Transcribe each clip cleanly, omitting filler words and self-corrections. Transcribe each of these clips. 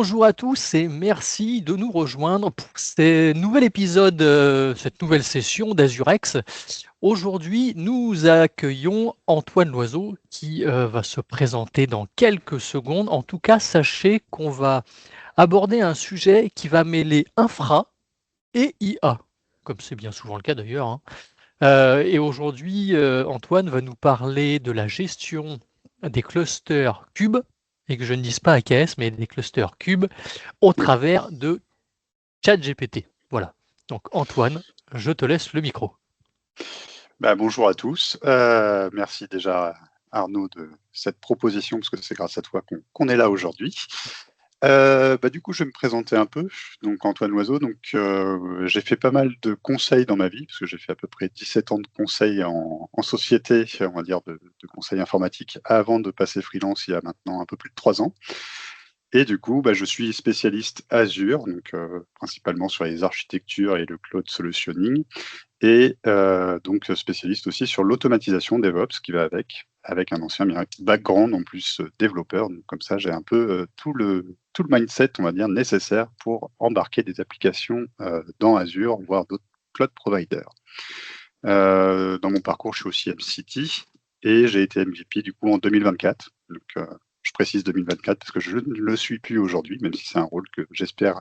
Bonjour à tous et merci de nous rejoindre pour ce nouvel épisode, cette nouvelle session d'Azurex. Aujourd'hui, nous accueillons Antoine Loiseau qui va se présenter dans quelques secondes. En tout cas, sachez qu'on va aborder un sujet qui va mêler infra et IA, comme c'est bien souvent le cas d'ailleurs, hein. Et aujourd'hui, Antoine va nous parler de la gestion des clusters cubes, et que je ne dise pas AKS, mais des clusters cubes, au Oui, travers de ChatGPT. Voilà. Donc Antoine, je te laisse le micro. bonjour à tous. Merci déjà Arnaud de cette proposition, parce que c'est grâce à toi qu'on est là aujourd'hui. Du coup, je vais me présenter un peu. Donc Antoine Loiseau, j'ai fait pas mal de conseils dans ma vie, parce que j'ai fait à peu près 17 ans de conseils en société, on va dire de conseils informatiques, avant de passer freelance il y a maintenant un peu plus de 3 ans. Et du coup, je suis spécialiste Azure, principalement sur les architectures et le cloud solutioning. Et donc spécialiste aussi sur l'automatisation DevOps qui va avec un ancien background en plus développeur. Donc comme ça, j'ai un peu tout le mindset, on va dire, nécessaire pour embarquer des applications dans Azure, voire d'autres cloud providers. Dans mon parcours, je suis aussi MCT et j'ai été MVP du coup en 2024. Je précise 2024 parce que je ne le suis plus aujourd'hui, même si c'est un rôle que j'espère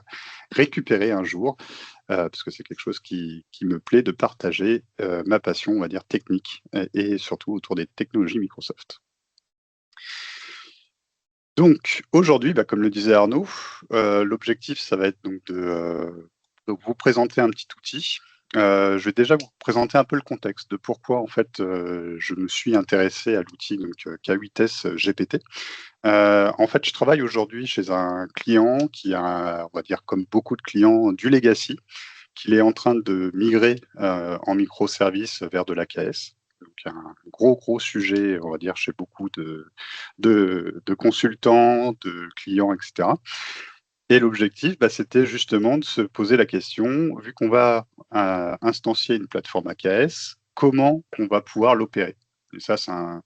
récupérer un jour, parce que c'est quelque chose qui me plaît de partager ma passion, on va dire, technique, et surtout autour des technologies Microsoft. Donc aujourd'hui, comme le disait Arnaud, l'objectif, ça va être de vous présenter un petit outil. Je vais déjà vous présenter un peu le contexte de pourquoi en fait, je me suis intéressé à l'outil K8s GPT. En fait, je travaille aujourd'hui chez un client qui a, on va dire comme beaucoup de clients, du legacy, qu'il est en train de migrer en microservices vers de l'AKS. Donc un gros sujet, on va dire, chez beaucoup de consultants, de clients, etc. Et l'objectif, c'était justement de se poser la question, vu qu'on va instancier une plateforme AKS, comment on va pouvoir l'opérer? Et ça, c'est un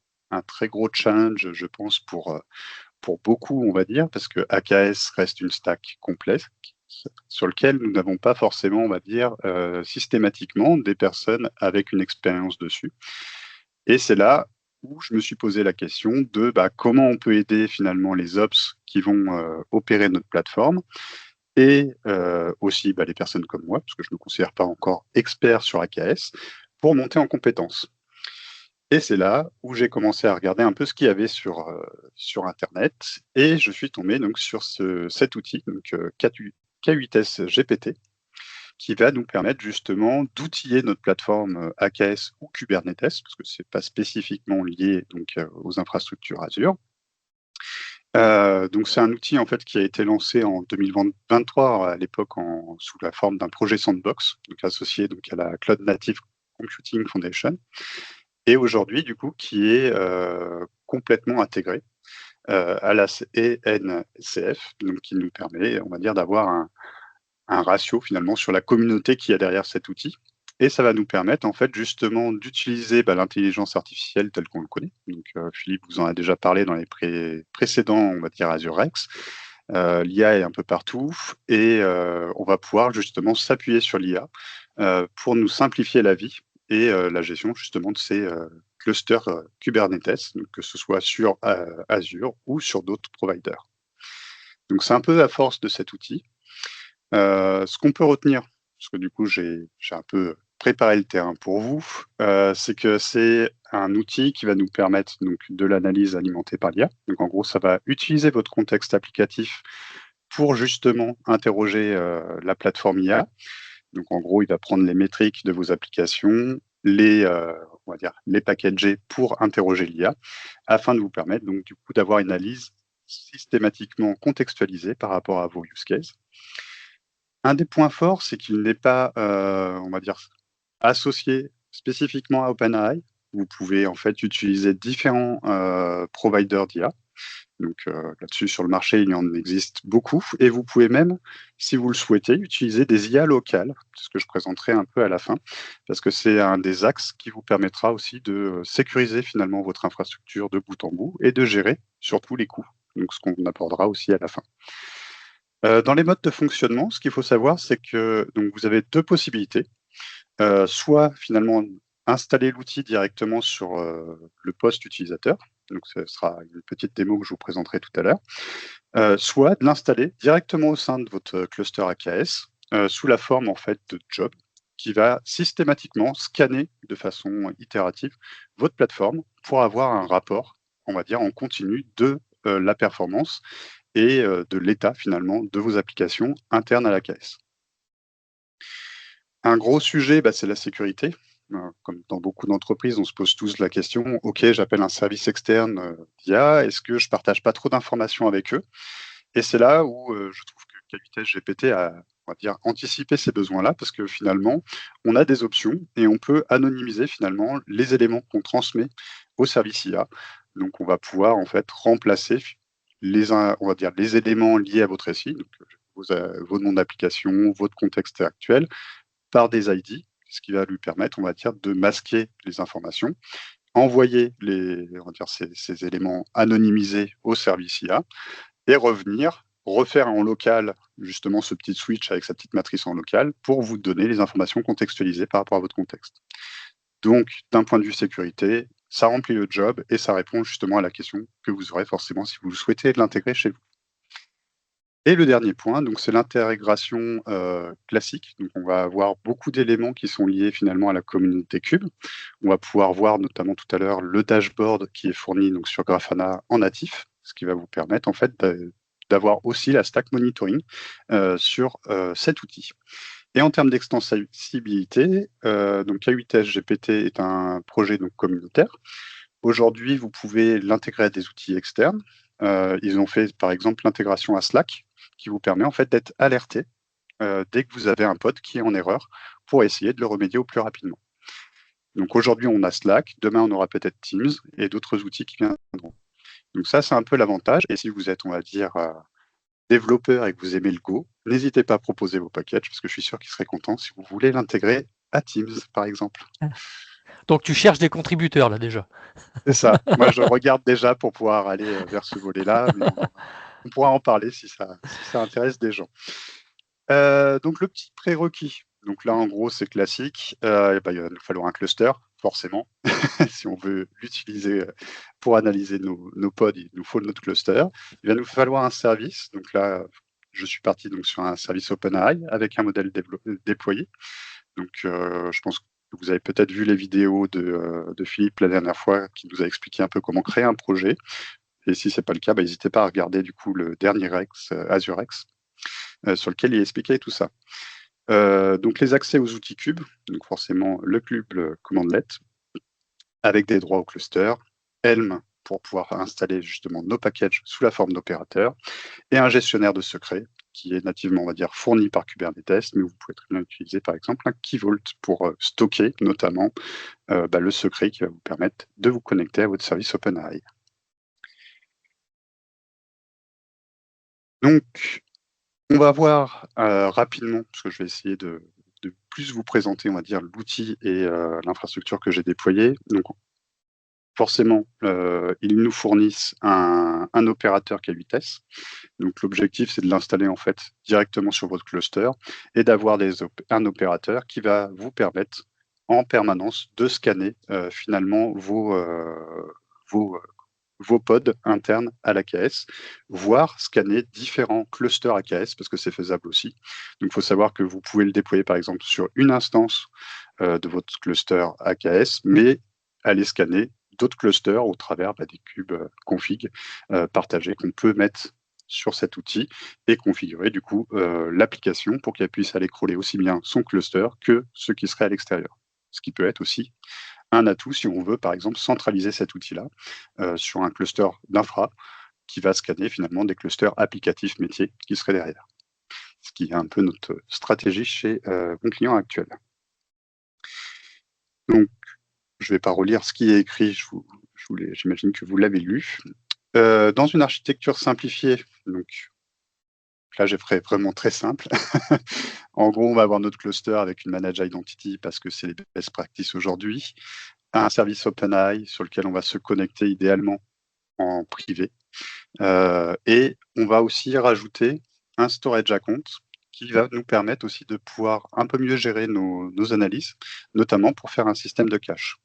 très gros challenge, je pense, pour beaucoup, on va dire, parce que AKS reste une stack complète sur lequel nous n'avons pas forcément, on va dire, systématiquement des personnes avec une expérience dessus. Et c'est là où je me suis posé la question de comment on peut aider finalement les ops qui vont opérer notre plateforme et aussi les personnes comme moi, parce que je ne me considère pas encore expert sur AKS, pour monter en compétences. Et c'est là où j'ai commencé à regarder un peu ce qu'il y avait sur internet et je suis tombé donc sur cet outil, K8s GPT, qui va nous permettre justement d'outiller notre plateforme AKS ou Kubernetes, parce que c'est pas spécifiquement lié aux infrastructures Azure. Donc c'est un outil en fait qui a été lancé en 2023 à l'époque sous la forme d'un projet sandbox, donc associé à la Cloud Native Computing Foundation, et aujourd'hui du coup qui est complètement intégré à la ENCF, donc qui nous permet, on va dire, d'avoir un ratio finalement sur la communauté qu'il y a derrière cet outil. Et ça va nous permettre en fait justement d'utiliser l'intelligence artificielle telle qu'on le connaît. Donc Philippe vous en a déjà parlé dans les précédents, on va dire Azurex. L'IA est un peu partout et on va pouvoir justement s'appuyer sur l'IA pour nous simplifier la vie et la gestion justement de ces clusters Kubernetes, donc que ce soit sur Azure ou sur d'autres providers. Donc c'est un peu la force de cet outil. Ce qu'on peut retenir, parce que du coup j'ai un peu préparé le terrain pour vous, c'est que c'est un outil qui va nous permettre donc de l'analyse alimentée par l'IA. Donc en gros, ça va utiliser votre contexte applicatif pour justement interroger la plateforme IA. Donc en gros, il va prendre les métriques de vos applications, on va dire les packager pour interroger l'IA, afin de vous permettre donc du coup d'avoir une analyse systématiquement contextualisée par rapport à vos use cases. Un des points forts, c'est qu'il n'est pas, on va dire, associé spécifiquement à OpenAI. Vous pouvez en fait utiliser différents providers d'IA. Donc là-dessus, sur le marché, il y en existe beaucoup. Et vous pouvez même, si vous le souhaitez, utiliser des IA locales, ce que je présenterai un peu à la fin, parce que c'est un des axes qui vous permettra aussi de sécuriser finalement votre infrastructure de bout en bout et de gérer surtout les coûts. Donc ce qu'on abordera aussi à la fin. Dans les modes de fonctionnement, ce qu'il faut savoir, c'est que donc, vous avez deux possibilités. Soit finalement installer l'outil directement sur le poste utilisateur, donc ce sera une petite démo que je vous présenterai tout à l'heure, soit de l'installer directement au sein de votre cluster AKS sous la forme en fait de job qui va systématiquement scanner de façon itérative votre plateforme pour avoir un rapport, on va dire, en continu de la performance et de l'état finalement de vos applications internes à l'AKS. Un gros sujet, c'est la sécurité. Comme dans beaucoup d'entreprises, on se pose tous la question: «OK, j'appelle un service externe, d'IA, est-ce que je partage pas trop d'informations avec eux?» Et c'est là où, je trouve que K8s GPT a, on va dire, anticipé ces besoins-là parce que finalement, on a des options et on peut anonymiser finalement les éléments qu'on transmet au service IA. Donc on va pouvoir en fait remplacer on va dire les éléments liés à votre SI, donc vos noms d'application, votre contexte actuel, par des ID, ce qui va lui permettre, on va dire, de masquer les informations, envoyer on va dire, ces éléments anonymisés au service IA et revenir, refaire en local justement ce petit switch avec sa petite matrice en local pour vous donner les informations contextualisées par rapport à votre contexte. Donc, d'un point de vue sécurité, ça remplit le job et ça répond justement à la question que vous aurez forcément si vous souhaitez l'intégrer chez vous. Et le dernier point, donc c'est l'intégration, classique. Donc on va avoir beaucoup d'éléments qui sont liés finalement à la communauté Cube. On va pouvoir voir notamment tout à l'heure le dashboard qui est fourni donc sur Grafana en natif, ce qui va vous permettre en fait d'avoir aussi la stack monitoring, sur, cet outil. Et en termes d'extensibilité, donc K8s GPT est un projet donc communautaire. Aujourd'hui, vous pouvez l'intégrer à des outils externes. Ils ont fait par exemple l'intégration à Slack qui vous permet en fait d'être alerté dès que vous avez un pote qui est en erreur pour essayer de le remédier au plus rapidement. Donc aujourd'hui, on a Slack, demain on aura peut-être Teams et d'autres outils qui viendront. Donc ça, c'est un peu l'avantage. Et si vous êtes, on va dire, développeur et que vous aimez le Go, n'hésitez pas à proposer vos packages parce que je suis sûr qu'ils seraient contents si vous voulez l'intégrer à Teams, par exemple. Donc tu cherches des contributeurs là déjà. C'est ça. Moi, je regarde déjà pour pouvoir aller vers ce volet-là, mais on pourra en parler si ça intéresse des gens. Donc le petit prérequis, donc là, en gros, c'est classique, il va nous falloir un cluster, forcément. Si on veut l'utiliser, pour analyser nos pods, il nous faut notre cluster. Il va nous falloir un service, donc là, je suis parti donc sur un service OpenAI avec un modèle déployé. Donc je pense que vous avez peut-être vu les vidéos de Philippe la dernière fois qui nous a expliqué un peu comment créer un projet et si c'est pas le cas, n'hésitez pas à regarder du coup le dernier Rex, AzureX, sur lequel il expliquait tout ça. Donc les accès aux outils Cube, donc forcément le Cube, le commandlet, avec des droits au cluster, Helm pour pouvoir installer justement nos packages sous la forme d'opérateurs, et un gestionnaire de secrets qui est nativement, on va dire, fourni par Kubernetes, mais vous pouvez très bien utiliser par exemple un Key Vault pour stocker notamment le secret qui va vous permettre de vous connecter à votre service OpenAI. Donc, on va voir rapidement, parce que je vais essayer de plus vous présenter, on va dire, l'outil et l'infrastructure que j'ai déployée. Donc, forcément, ils nous fournissent un opérateur K8s. Donc, l'objectif, c'est de l'installer en fait directement sur votre cluster et d'avoir un opérateur qui va vous permettre en permanence de scanner finalement vos pods internes à l'AKS, voire scanner différents clusters AKS, parce que c'est faisable aussi. Donc, il faut savoir que vous pouvez le déployer, par exemple, sur une instance de votre cluster AKS, mais aller scanner d'autres clusters au travers des cubes config partagés qu'on peut mettre sur cet outil et configurer du coup l'application pour qu'elle puisse aller crawler aussi bien son cluster que ceux qui seraient à l'extérieur. Ce qui peut être aussi un atout si on veut, par exemple, centraliser cet outil-là sur un cluster d'infra qui va scanner finalement des clusters applicatifs métiers qui seraient derrière. Ce qui est un peu notre stratégie chez mon client actuel. Donc, je ne vais pas relire ce qui est écrit, j'imagine que vous l'avez lu. Dans une architecture simplifiée, donc là, je ferai vraiment très simple. En gros, on va avoir notre cluster avec une manage identity parce que c'est les best practices aujourd'hui, un service OpenAI sur lequel on va se connecter idéalement en privé. Et on va aussi rajouter un storage account qui va nous permettre aussi de pouvoir un peu mieux gérer nos analyses, notamment pour faire un système de cache.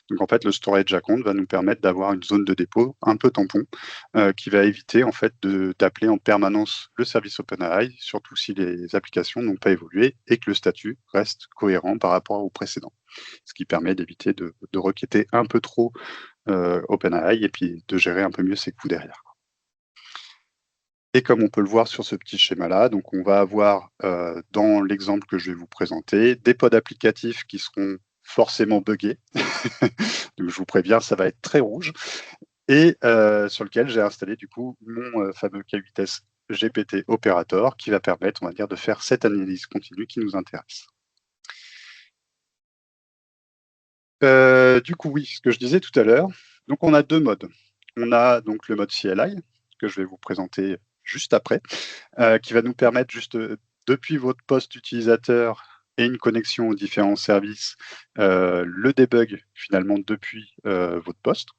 Donc en fait, le storage account va nous permettre d'avoir une zone de dépôt un peu tampon qui va éviter en fait d'appeler en permanence le service OpenAI, surtout si les applications n'ont pas évolué et que le statut reste cohérent par rapport au précédent. Ce qui permet d'éviter de requêter un peu trop OpenAI et puis de gérer un peu mieux ses coûts derrière. Et comme on peut le voir sur ce petit schéma-là, donc on va avoir, dans l'exemple que je vais vous présenter, des pods applicatifs qui seront forcément buggés. Donc je vous préviens, ça va être très rouge et sur lequel j'ai installé du coup mon, fameux K8s GPT Operator qui va permettre, on va dire, de faire cette analyse continue qui nous intéresse. Du coup, oui, ce que je disais tout à l'heure, donc on a 2 modes. On a donc le mode CLI, que je vais vous présenter juste après, qui va nous permettre juste, depuis votre poste utilisateur et une connexion aux différents services, le debug finalement depuis, votre poste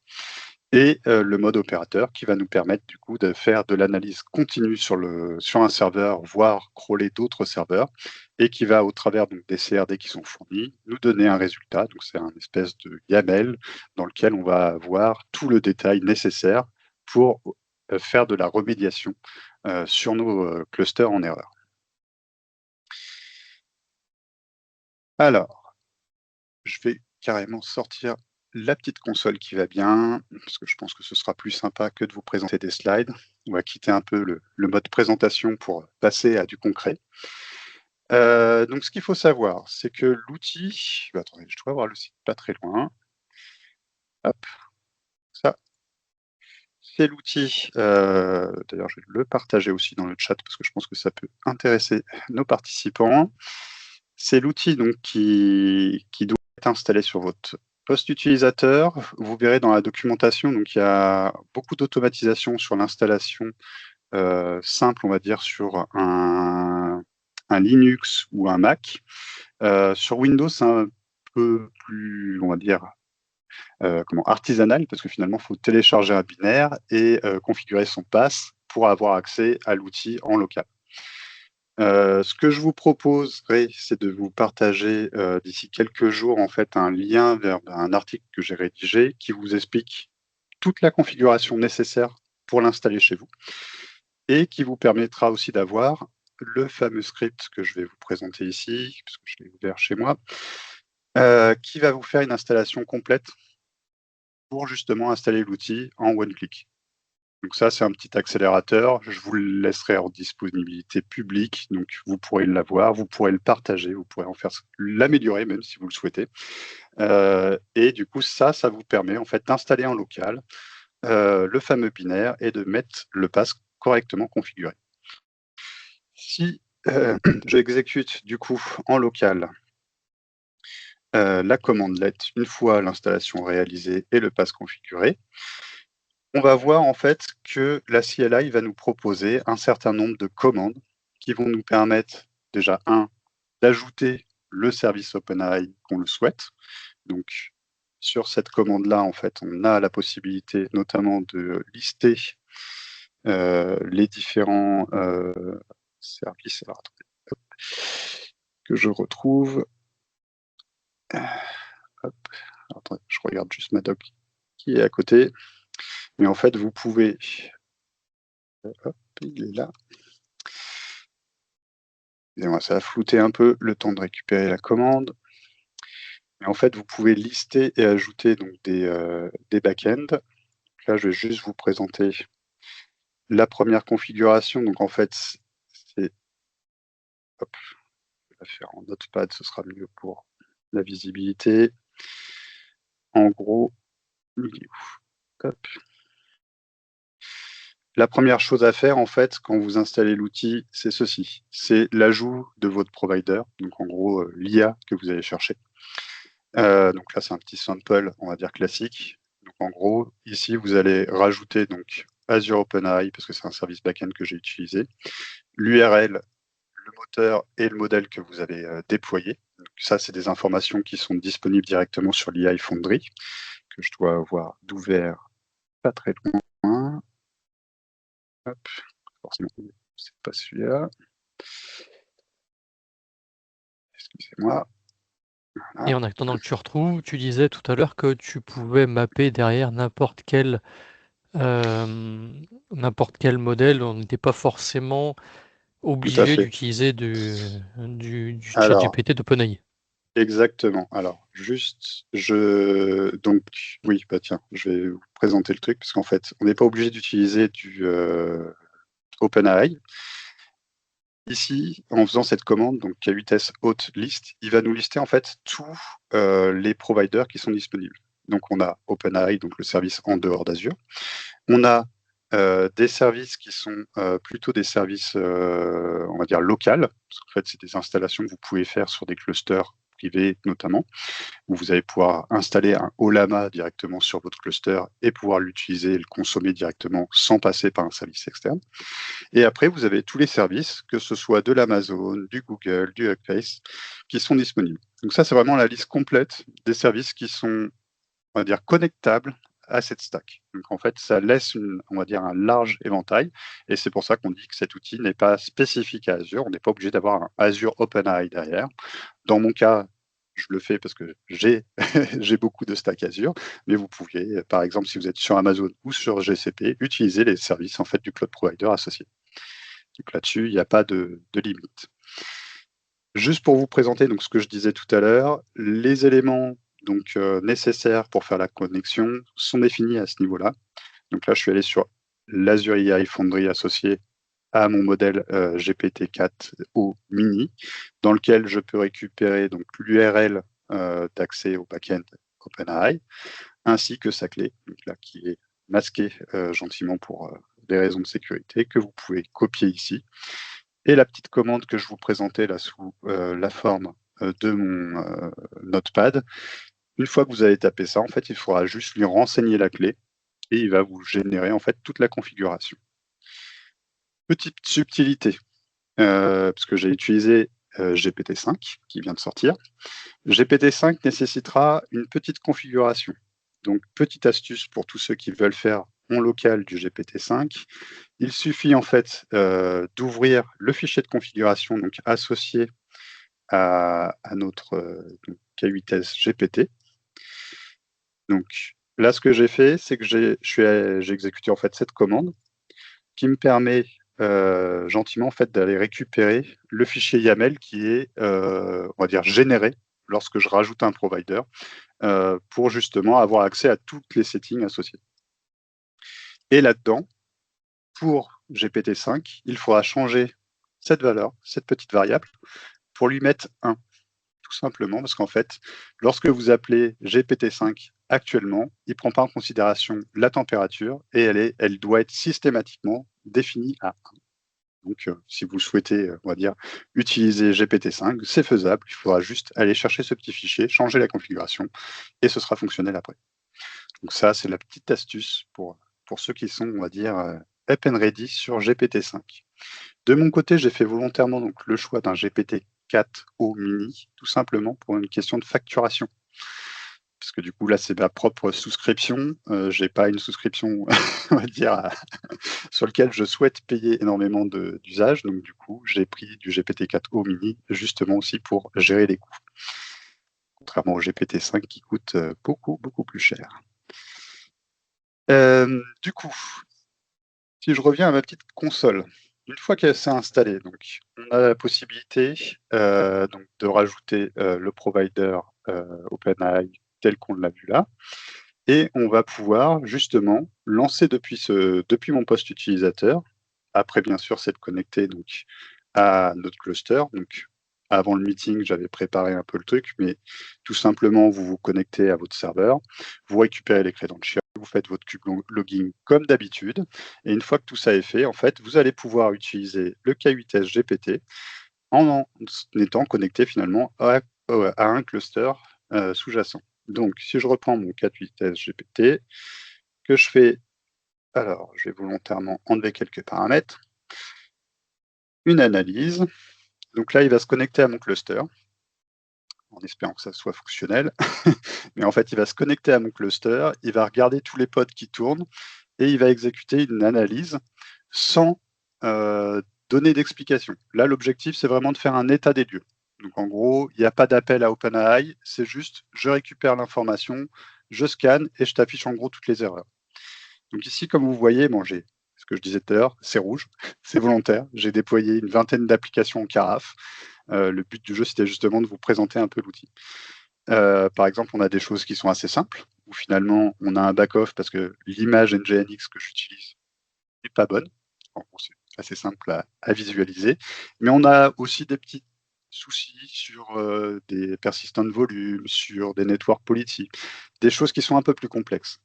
et le mode opérateur qui va nous permettre du coup de faire de l'analyse continue sur un serveur, voire crawler d'autres serveurs et qui va au travers donc des CRD qui sont fournis, nous donner un résultat. Donc c'est un espèce de YAML dans lequel on va avoir tout le détail nécessaire pour, faire de la remédiation, sur nos, clusters en erreur. Alors, je vais carrément sortir la petite console qui va bien, parce que je pense que ce sera plus sympa que de vous présenter des slides. On va quitter un peu le mode présentation pour passer à du concret. Donc ce qu'il faut savoir, c'est que l'outil attendez, je dois avoir le site pas très loin. Hop, ça, c'est l'outil, d'ailleurs je vais le partager aussi dans le chat parce que je pense que ça peut intéresser nos participants. C'est l'outil donc qui doit être installé sur votre poste utilisateur. Vous verrez dans la documentation, donc il y a beaucoup d'automatisation sur l'installation, simple, on va dire, sur un Linux ou un Mac. Sur Windows, c'est un peu plus, on va dire, artisanal parce que finalement, il faut télécharger un binaire et configurer son pass pour avoir accès à l'outil en local. Ce que je vous proposerai, c'est de vous partager, d'ici quelques jours, en fait, un lien vers un article que j'ai rédigé qui vous explique toute la configuration nécessaire pour l'installer chez vous et qui vous permettra aussi d'avoir le fameux script que je vais vous présenter ici, parce que je l'ai ouvert chez moi, qui va vous faire une installation complète pour justement installer l'outil en one click. Donc ça, c'est un petit accélérateur. Je vous le laisserai en disponibilité publique, donc vous pourrez l'avoir, vous pourrez le partager, vous pourrez en faire l'améliorer même si vous le souhaitez. Et du coup, ça vous permet en fait d'installer en local le fameux binaire et de mettre le pass correctement configuré. Si j'exécute du coup en local la commande let une fois l'installation réalisée et le pass configuré, on va voir en fait que la CLI va nous proposer un certain nombre de commandes qui vont nous permettre déjà, d'ajouter le service OpenAI qu'on le souhaite. Donc sur cette commande-là, en fait, on a la possibilité notamment de lister, les différents, services. Alors attendez, hop, que je retrouve. Hop, attendez, je regarde juste ma doc qui est à côté. Mais en fait, vous pouvez hop, il est là. Excusez-moi, ça a flouté un peu le temps de récupérer la commande. Mais en fait, vous pouvez lister et ajouter donc des back-ends. Là, je vais juste vous présenter la première configuration. Donc en fait, c'est hop, je vais la faire en notepad, ce sera mieux pour la visibilité. En gros, il est où? Hop. La première chose à faire, en fait, quand vous installez l'outil, c'est ceci. C'est l'ajout de votre provider, donc en gros, l'IA que vous allez chercher. Donc là, c'est un petit sample, on va dire classique. Donc en gros, ici, vous allez rajouter donc Azure OpenAI, parce que c'est un service backend que j'ai utilisé, l'URL, le moteur et le modèle que vous avez déployé. Donc ça, c'est des informations qui sont disponibles directement sur l'IA Foundry, que je dois avoir d'ouvert pas très loin. Hop, forcément, C'est pas celui-là. Excusez-moi. Et en attendant que tu retrouves, tu disais tout à l'heure que tu pouvais mapper derrière n'importe quel modèle. On n'était pas forcément Tout à obligé fait. d'utiliser du chat Alors, GPT d'OpenAI. exactement. Alors, donc, oui, bah tiens, je vais vous présenter le truc, parce qu'en fait, on n'est pas obligé d'utiliser du OpenAI. Ici, en faisant cette commande, donc K8s hot list, il va nous lister en fait tous les providers qui sont disponibles. Donc on a OpenAI, donc le service en dehors d'Azure. On a des services qui sont plutôt des services, on va dire, locales, parce qu'en fait, c'est des installations que vous pouvez faire sur des clusters privés notamment, où vous allez pouvoir installer un Olama directement sur votre cluster et pouvoir l'utiliser et le consommer directement sans passer par un service externe. Et après, vous avez tous les services, que ce soit de l'Amazon, du Google, du Hugging Face, qui sont disponibles. Donc ça, c'est vraiment la liste complète des services qui sont, on va dire, connectables à cette stack. Donc en fait, ça laisse, on va dire, un large éventail, et c'est pour ça qu'on dit que cet outil n'est pas spécifique à Azure. On n'est pas obligé d'avoir un Azure OpenAI derrière. Dans mon cas, je le fais parce que j'ai j'ai beaucoup de stack Azure, mais vous pouvez, par exemple, si vous êtes sur Amazon ou sur GCP, utiliser les services en fait du cloud provider associé. Donc là-dessus, il n'y a pas de limite. Juste pour vous présenter donc, ce que je disais tout à l'heure, les éléments donc, nécessaires pour faire la connexion sont définis à ce niveau-là. Donc là, je suis allé sur l'Azure AI Foundry associé à mon modèle GPT-4o mini, dans lequel je peux récupérer donc l'URL d'accès au backend OpenAI, ainsi que sa clé, donc là, qui est masquée gentiment pour des raisons de sécurité, que vous pouvez copier ici. Et la petite commande que je vous présentais là sous la forme de mon notepad, une fois que vous avez tapé ça, en fait, il faudra juste lui renseigner la clé et il va vous générer en fait toute la configuration. Petite subtilité, parce que j'ai utilisé GPT-5 qui vient de sortir. GPT-5 nécessitera une petite configuration. Donc, petite astuce pour tous ceux qui veulent faire en local du GPT-5, il suffit en fait d'ouvrir le fichier de configuration donc, associé à notre K8s GPT. Donc là, ce que j'ai fait, c'est que j'ai exécuté en fait cette commande qui me permet gentiment en fait d'aller récupérer le fichier YAML qui est, on va dire, généré lorsque je rajoute un provider pour justement avoir accès à toutes les settings associées. Et là-dedans, pour GPT-5, il faudra changer cette valeur, cette petite variable, pour lui mettre 1. Tout simplement parce qu'en fait, lorsque vous appelez GPT-5 actuellement, il ne prend pas en considération la température et elle doit être systématiquement définie à 1. Donc, si vous souhaitez, on va dire, utiliser GPT-5, c'est faisable. Il faudra juste aller chercher ce petit fichier, changer la configuration et ce sera fonctionnel après. Donc ça, c'est la petite astuce pour ceux qui sont, on va dire, up and ready sur GPT-5. De mon côté, j'ai fait volontairement donc, le choix d'un GPT-4o mini, tout simplement pour une question de facturation. Parce que du coup, là, c'est ma propre souscription. Je n'ai pas une souscription, on va dire, sur laquelle je souhaite payer énormément d'usage. Donc, du coup, j'ai pris du GPT-4o mini, justement aussi pour gérer les coûts. Contrairement au GPT-5 qui coûte beaucoup, beaucoup plus cher. Du coup, si je reviens à ma petite console, une fois qu'elle s'est installée, donc, on a la possibilité donc, de rajouter le provider OpenAI tel qu'on l'a vu là. Et on va pouvoir justement lancer depuis mon poste utilisateur, après bien sûr s'être connecté donc, à notre cluster. Donc, avant le meeting, j'avais préparé un peu le truc, mais tout simplement, vous vous connectez à votre serveur, vous récupérez les credentials, vous faites votre cube login comme d'habitude, et une fois que tout ça est fait, en fait, vous allez pouvoir utiliser le K8s GPT en étant connecté finalement à un cluster sous-jacent. Donc, si je reprends mon K8s GPT, que je fais, alors je vais volontairement enlever quelques paramètres, une analyse. Donc là, il va se connecter à mon cluster, en espérant que ça soit fonctionnel. Mais en fait, il va se connecter à mon cluster, il va regarder tous les pods qui tournent et il va exécuter une analyse sans données d'explication. Là, l'objectif, c'est vraiment de faire un état des lieux. Donc, en gros, il n'y a pas d'appel à OpenAI, c'est juste, je récupère l'information, je scanne et je t'affiche en gros toutes les erreurs. Donc ici, comme vous voyez, bon, j'ai ce que je disais tout à l'heure, c'est rouge, c'est volontaire. J'ai déployé une vingtaine d'applications en carafe. Le but du jeu, c'était justement de vous présenter un peu l'outil. Par exemple, on a des choses qui sont assez simples, où finalement, on a un back-off parce que l'image NGINX que j'utilise n'est pas bonne. En gros, c'est assez simple à visualiser. Mais on a aussi des petits soucis sur des persistants de volume, sur des networks politiques, des choses qui sont un peu plus complexes.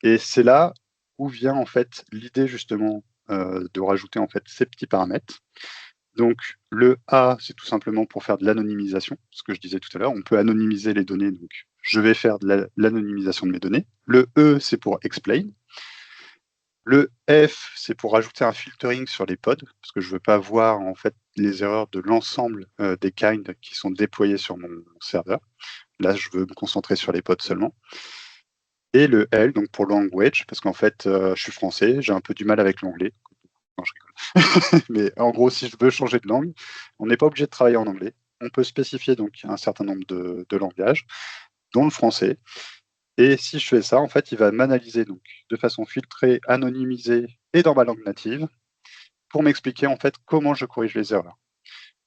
Et c'est là où vient en fait l'idée justement de rajouter en fait ces petits paramètres. Donc le A, c'est tout simplement pour faire de l'anonymisation, ce que je disais tout à l'heure, on peut anonymiser les données, donc je vais faire de l'anonymisation de mes données. Le E, c'est pour explain. Le F, c'est pour rajouter un filtering sur les pods, parce que je ne veux pas voir en fait les erreurs de l'ensemble des kinds qui sont déployés sur mon serveur. Là, je veux me concentrer sur les pods seulement. Et le L, donc pour language, parce qu'en fait, je suis français, j'ai un peu du mal avec l'anglais. Non, je rigole. Mais en gros, si je veux changer de langue, on n'est pas obligé de travailler en anglais. On peut spécifier donc un certain nombre de langages, dont le français. Et si je fais ça, en fait, il va m'analyser donc de façon filtrée, anonymisée et dans ma langue native pour m'expliquer en fait comment je corrige les erreurs.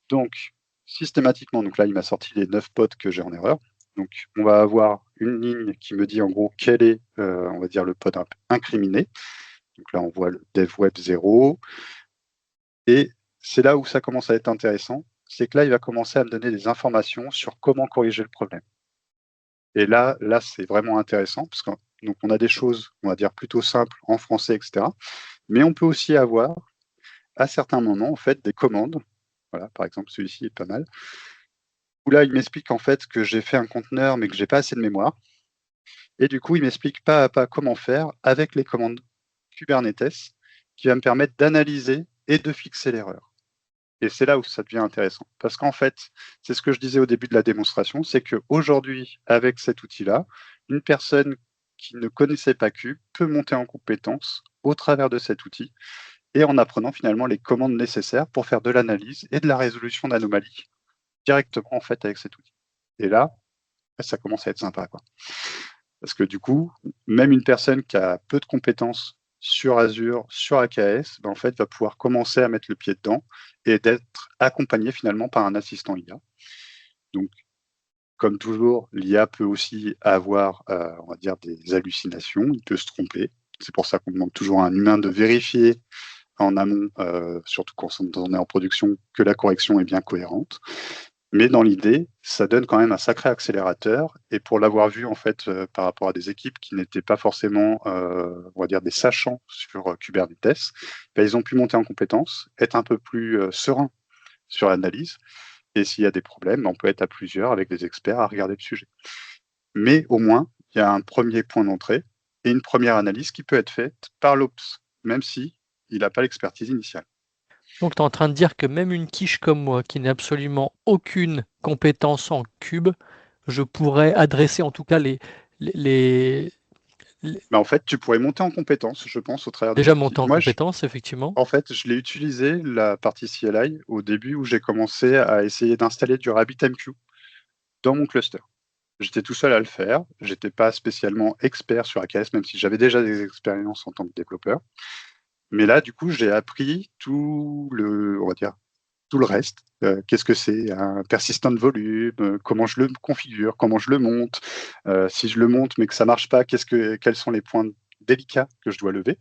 Donc, systématiquement, donc là, il m'a sorti les 9 pods que j'ai en erreur. Donc, on va avoir une ligne qui me dit en gros quel est, on va dire, le pod incriminé. Donc là, on voit le dev web 0. Et c'est là où ça commence à être intéressant. C'est que là, il va commencer à me donner des informations sur comment corriger le problème. Et là c'est vraiment intéressant parce qu'on donc on a des choses, on va dire, plutôt simples en français, etc. Mais on peut aussi avoir, à certains moments, en fait, des commandes. Voilà, par exemple, celui-ci est pas mal. Où là, il m'explique en fait que j'ai fait un conteneur, mais que j'ai pas assez de mémoire. Et du coup, il m'explique pas à pas comment faire avec les commandes Kubernetes, qui va me permettre d'analyser et de fixer l'erreur. Et c'est là où ça devient intéressant. Parce qu'en fait, c'est ce que je disais au début de la démonstration, c'est qu'aujourd'hui, avec cet outil-là, une personne qui ne connaissait pas Q peut monter en compétence au travers de cet outil et en apprenant finalement les commandes nécessaires pour faire de l'analyse et de la résolution d'anomalies directement en fait avec cet outil. Et là, ça commence à être sympa, quoi. Parce que du coup, même une personne qui a peu de compétences sur Azure, sur AKS, ben en fait, va pouvoir commencer à mettre le pied dedans et d'être accompagné finalement par un assistant IA. Donc, comme toujours, l'IA peut aussi avoir, on va dire, des hallucinations, il peut se tromper. C'est pour ça qu'on demande toujours à un humain de vérifier en amont, surtout quand on est en production, que la correction est bien cohérente. Mais dans l'idée, ça donne quand même un sacré accélérateur. Et pour l'avoir vu en fait par rapport à des équipes qui n'étaient pas forcément, on va dire, des sachants sur Kubernetes, ben, ils ont pu monter en compétences, être un peu plus sereins sur l'analyse. Et s'il y a des problèmes, on peut être à plusieurs avec des experts à regarder le sujet. Mais au moins, il y a un premier point d'entrée et une première analyse qui peut être faite par l'Ops, même si il n'a pas l'expertise initiale. Donc, tu es en train de dire que même une quiche comme moi, qui n'a absolument aucune compétence en cube, je pourrais adresser en tout cas les, les- Mais en fait, tu pourrais monter en compétences, je pense, au travers de déjà cet outil. monter en Moi, compétence, effectivement. en fait, je l'ai utilisé, la partie CLI, au début où j'ai commencé à essayer d'installer du RabbitMQ dans mon cluster. J'étais tout seul à le faire. J'étais pas spécialement expert sur AKS, même si j'avais déjà des expériences en tant que développeur. Mais là, du coup, j'ai appris tout le, on va dire, tout le reste. Qu'est-ce que c'est un persistent volume, comment je le configure, comment je le monte, si je le monte mais que ça marche pas, quels sont les points délicats que je dois lever.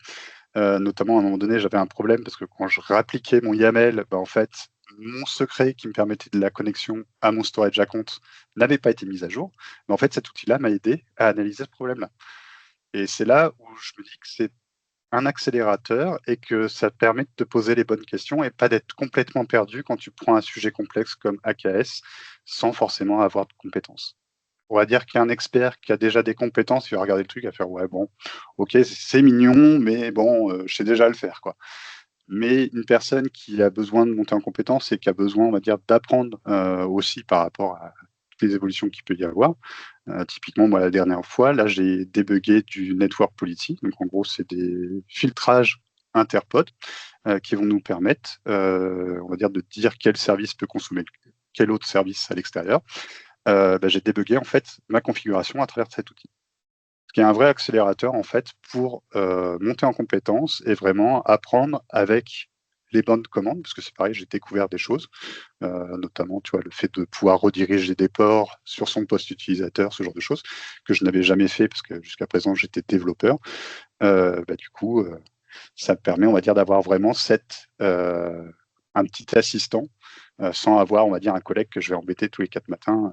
Notamment, à un moment donné, j'avais un problème parce que quand je réappliquais mon YAML, bah, en fait, mon secret qui me permettait de la connexion à mon storage à compte n'avait pas été mis à jour. Mais en fait, cet outil-là m'a aidé à analyser ce problème-là. Et c'est là où je me dis que c'est un accélérateur et que ça te permet de te poser les bonnes questions et pas d'être complètement perdu quand tu prends un sujet complexe comme AKS sans forcément avoir de compétences. On va dire qu'un expert qui a déjà des compétences, il va regarder le truc et faire ouais bon, ok c'est mignon, mais bon, je sais déjà le faire quoi. Mais une personne qui a besoin de monter en compétences et qui a besoin, on va dire, d'apprendre aussi par rapport à toutes les évolutions qu'il peut y avoir. Typiquement, moi, la dernière fois, là, j'ai débugué du network policy. Donc, en gros, c'est des filtrages interpods qui vont nous permettre, on va dire, de dire quel service peut consommer quel autre service à l'extérieur. J'ai débugué en fait ma configuration à travers cet outil. Ce qui est un vrai accélérateur en fait pour monter en compétences et vraiment apprendre avec les bonnes commandes, parce que c'est pareil, j'ai découvert des choses, notamment tu vois, le fait de pouvoir rediriger des ports sur son poste utilisateur, ce genre de choses, que je n'avais jamais fait parce que jusqu'à présent j'étais développeur. Du coup, ça me permet, on va dire, d'avoir vraiment un petit assistant sans avoir, on va dire, un collègue que je vais embêter tous les 4 matins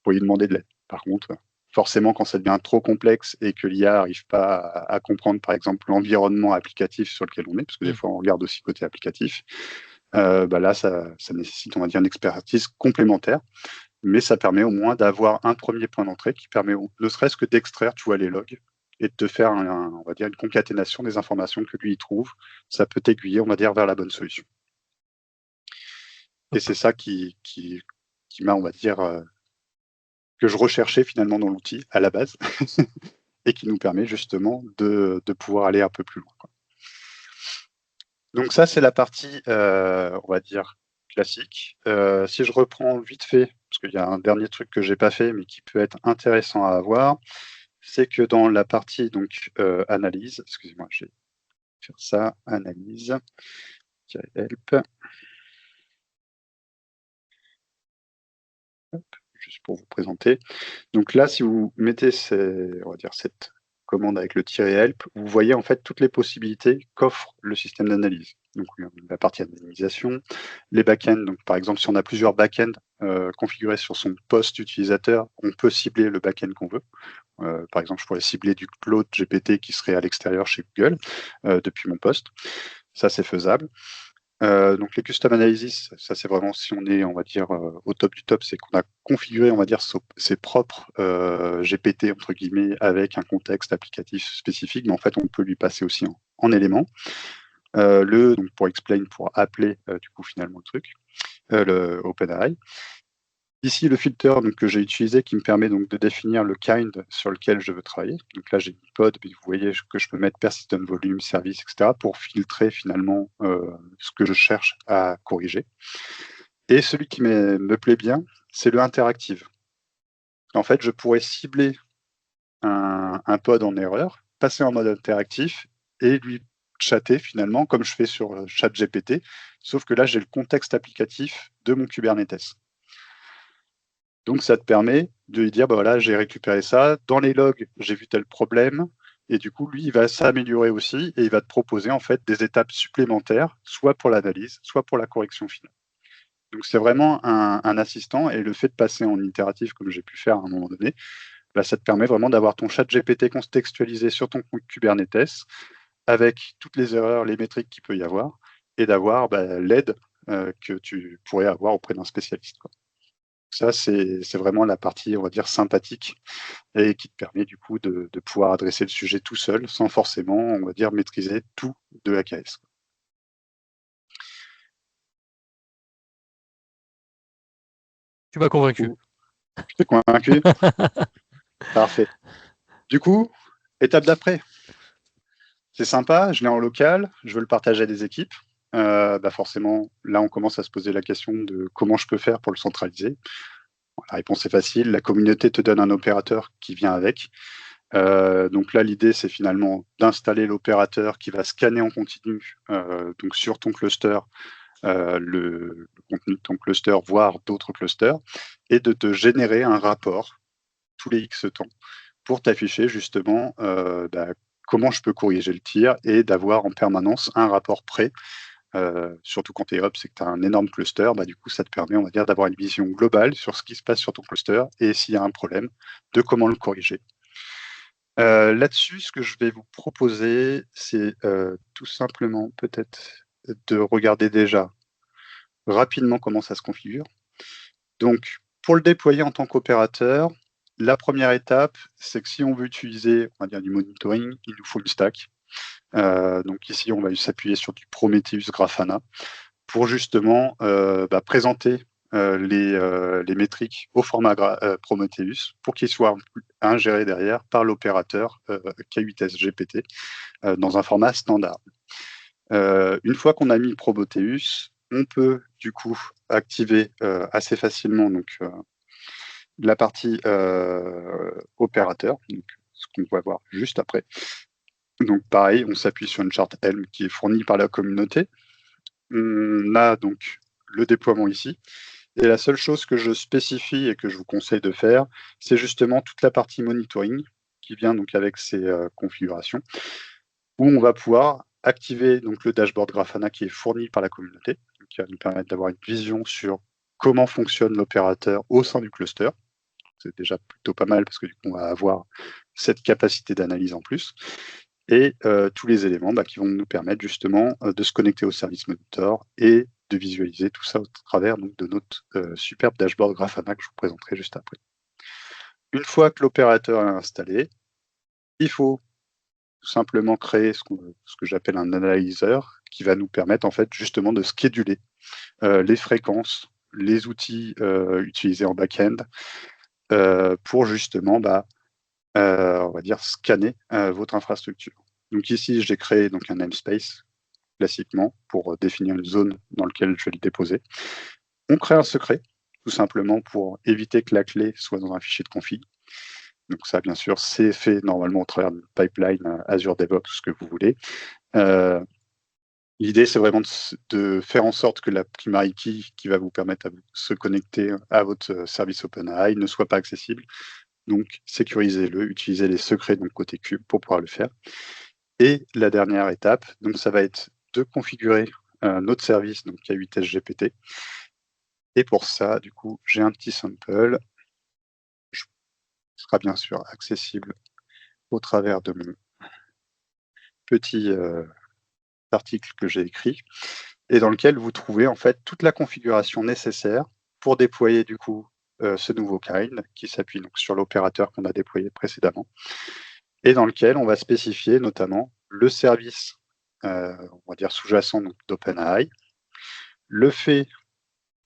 pour lui demander de l'aide. Par contre, forcément, quand ça devient trop complexe et que l'IA n'arrive pas à comprendre, par exemple, l'environnement applicatif sur lequel on est, parce que des fois, on regarde aussi côté applicatif, là, ça nécessite, on va dire, une expertise complémentaire. Mais ça permet au moins d'avoir un premier point d'entrée qui permet, ne serait-ce que d'extraire, tu vois, les logs et de te faire, on va dire, une concaténation des informations que lui il trouve. Ça peut t'aiguiller, on va dire, vers la bonne solution. Et c'est ça qui m'a, on va dire, que je recherchais finalement dans l'outil à la base et qui nous permet justement de pouvoir aller un peu plus loin, quoi. Donc ça, c'est la partie, on va dire, classique. Si je reprends vite fait, parce qu'il y a un dernier truc que j'ai pas fait, mais qui peut être intéressant à avoir, c'est que dans la partie donc analyse, excusez-moi, je vais faire ça, analyse, help, hop, juste pour vous présenter. Donc là, si vous mettez on va dire cette commande avec le -help, vous voyez en fait toutes les possibilités qu'offre le système d'analyse. Donc la partie analysation, les backends. Donc par exemple, si on a plusieurs backends configurés sur son poste utilisateur, on peut cibler le backend qu'on veut. Par exemple, je pourrais cibler du Claude GPT qui serait à l'extérieur chez Google depuis mon poste. Ça, c'est faisable. Donc les custom analysis, ça c'est vraiment si on est, on va dire, au top du top, c'est qu'on a configuré, on va dire, ses propres GPT entre guillemets avec un contexte applicatif spécifique, mais en fait on peut lui passer aussi en éléments. Donc pour explain, pour appeler du coup finalement le truc, le OpenAI. Ici, le filter donc, que j'ai utilisé qui me permet donc de définir le kind sur lequel je veux travailler. Donc là, j'ai une pod, puis vous voyez que je peux mettre persistent volume, service, etc. pour filtrer finalement ce que je cherche à corriger. Et celui qui me plaît bien, c'est le interactive. En fait, je pourrais cibler un pod en erreur, passer en mode interactif et lui chatter finalement comme je fais sur ChatGPT, sauf que là, j'ai le contexte applicatif de mon Kubernetes. Donc, ça te permet de lui dire, voilà, j'ai récupéré ça, dans les logs, j'ai vu tel problème, et du coup, lui, il va s'améliorer aussi, et il va te proposer en fait des étapes supplémentaires, soit pour l'analyse, soit pour la correction finale. Donc, c'est vraiment un assistant, et le fait de passer en itératif, comme j'ai pu faire à un moment donné, ça te permet vraiment d'avoir ton chat GPT contextualisé sur ton Kubernetes, avec toutes les erreurs, les métriques qu'il peut y avoir, et d'avoir l'aide que tu pourrais avoir auprès d'un spécialiste, quoi. Ça, c'est vraiment la partie, on va dire, sympathique et qui te permet du coup de pouvoir adresser le sujet tout seul sans forcément, on va dire, maîtriser tout de l'AKS. Tu m'as convaincu. Je t'ai convaincu? Parfait. Du coup, étape d'après. C'est sympa, je l'ai en local, je veux le partager à des équipes. Forcément, là, on commence à se poser la question de comment je peux faire pour le centraliser. Bon, la réponse est facile, la communauté te donne un opérateur qui vient avec. Donc là, l'idée, c'est finalement d'installer l'opérateur qui va scanner en continu donc sur ton cluster le contenu de ton cluster, voire d'autres clusters, et de te générer un rapport tous les X temps pour t'afficher justement comment je peux corriger le tir et d'avoir en permanence un rapport prêt. Surtout quand tu es hub, c'est que tu as un énorme cluster, du coup ça te permet, on va dire, d'avoir une vision globale sur ce qui se passe sur ton cluster et s'il y a un problème, de comment le corriger. Là-dessus, ce que je vais vous proposer, c'est tout simplement peut-être de regarder déjà rapidement comment ça se configure. Donc, pour le déployer en tant qu'opérateur, la première étape, c'est que si on veut utiliser, on va dire, du monitoring, il nous faut une stack. Donc ici, on va s'appuyer sur du Prometheus Grafana pour justement présenter les métriques au format Prometheus pour qu'ils soient ingérés derrière par l'opérateur K8s GPT dans un format standard. Une fois qu'on a mis Prometheus, on peut du coup activer assez facilement donc, la partie opérateur, donc, ce qu'on va voir juste après. Donc pareil, on s'appuie sur une charte Helm qui est fournie par la communauté. On a donc le déploiement ici. Et la seule chose que je spécifie et que je vous conseille de faire, c'est justement toute la partie monitoring qui vient donc avec ces configurations, où on va pouvoir activer donc le dashboard Grafana qui est fourni par la communauté, qui va nous permettre d'avoir une vision sur comment fonctionne l'opérateur au sein du cluster. C'est déjà plutôt pas mal parce que du coup, on va avoir cette capacité d'analyse en plus. Et tous les éléments qui vont nous permettre justement de se connecter au service monitor et de visualiser tout ça au travers donc, de notre superbe dashboard Grafana que je vous présenterai juste après. Une fois que l'opérateur est installé, il faut tout simplement créer ce que j'appelle un analyseur qui va nous permettre en fait justement de scheduler les fréquences, les outils utilisés en back-end pour justement on va dire scanner votre infrastructure. Donc ici, j'ai créé donc un namespace classiquement pour définir une zone dans laquelle je vais le déposer. On crée un secret, tout simplement pour éviter que la clé soit dans un fichier de config. Donc ça, bien sûr, c'est fait normalement au travers d'une pipeline Azure DevOps, ce que vous voulez. L'idée, c'est vraiment de faire en sorte que la primary key qui va vous permettre de se connecter à votre service OpenAI ne soit pas accessible. Donc, sécurisez-le, utilisez les secrets donc côté cube pour pouvoir le faire. Et la dernière étape, donc ça va être de configurer notre service, donc K8s GPT. Et pour ça, du coup, j'ai un petit sample qui sera bien sûr accessible au travers de mon petit article que j'ai écrit et dans lequel vous trouvez en fait toute la configuration nécessaire pour déployer du coup ce nouveau kind qui s'appuie donc sur l'opérateur qu'on a déployé précédemment et dans lequel on va spécifier notamment le service, on va dire sous-jacent d'OpenAI, le fait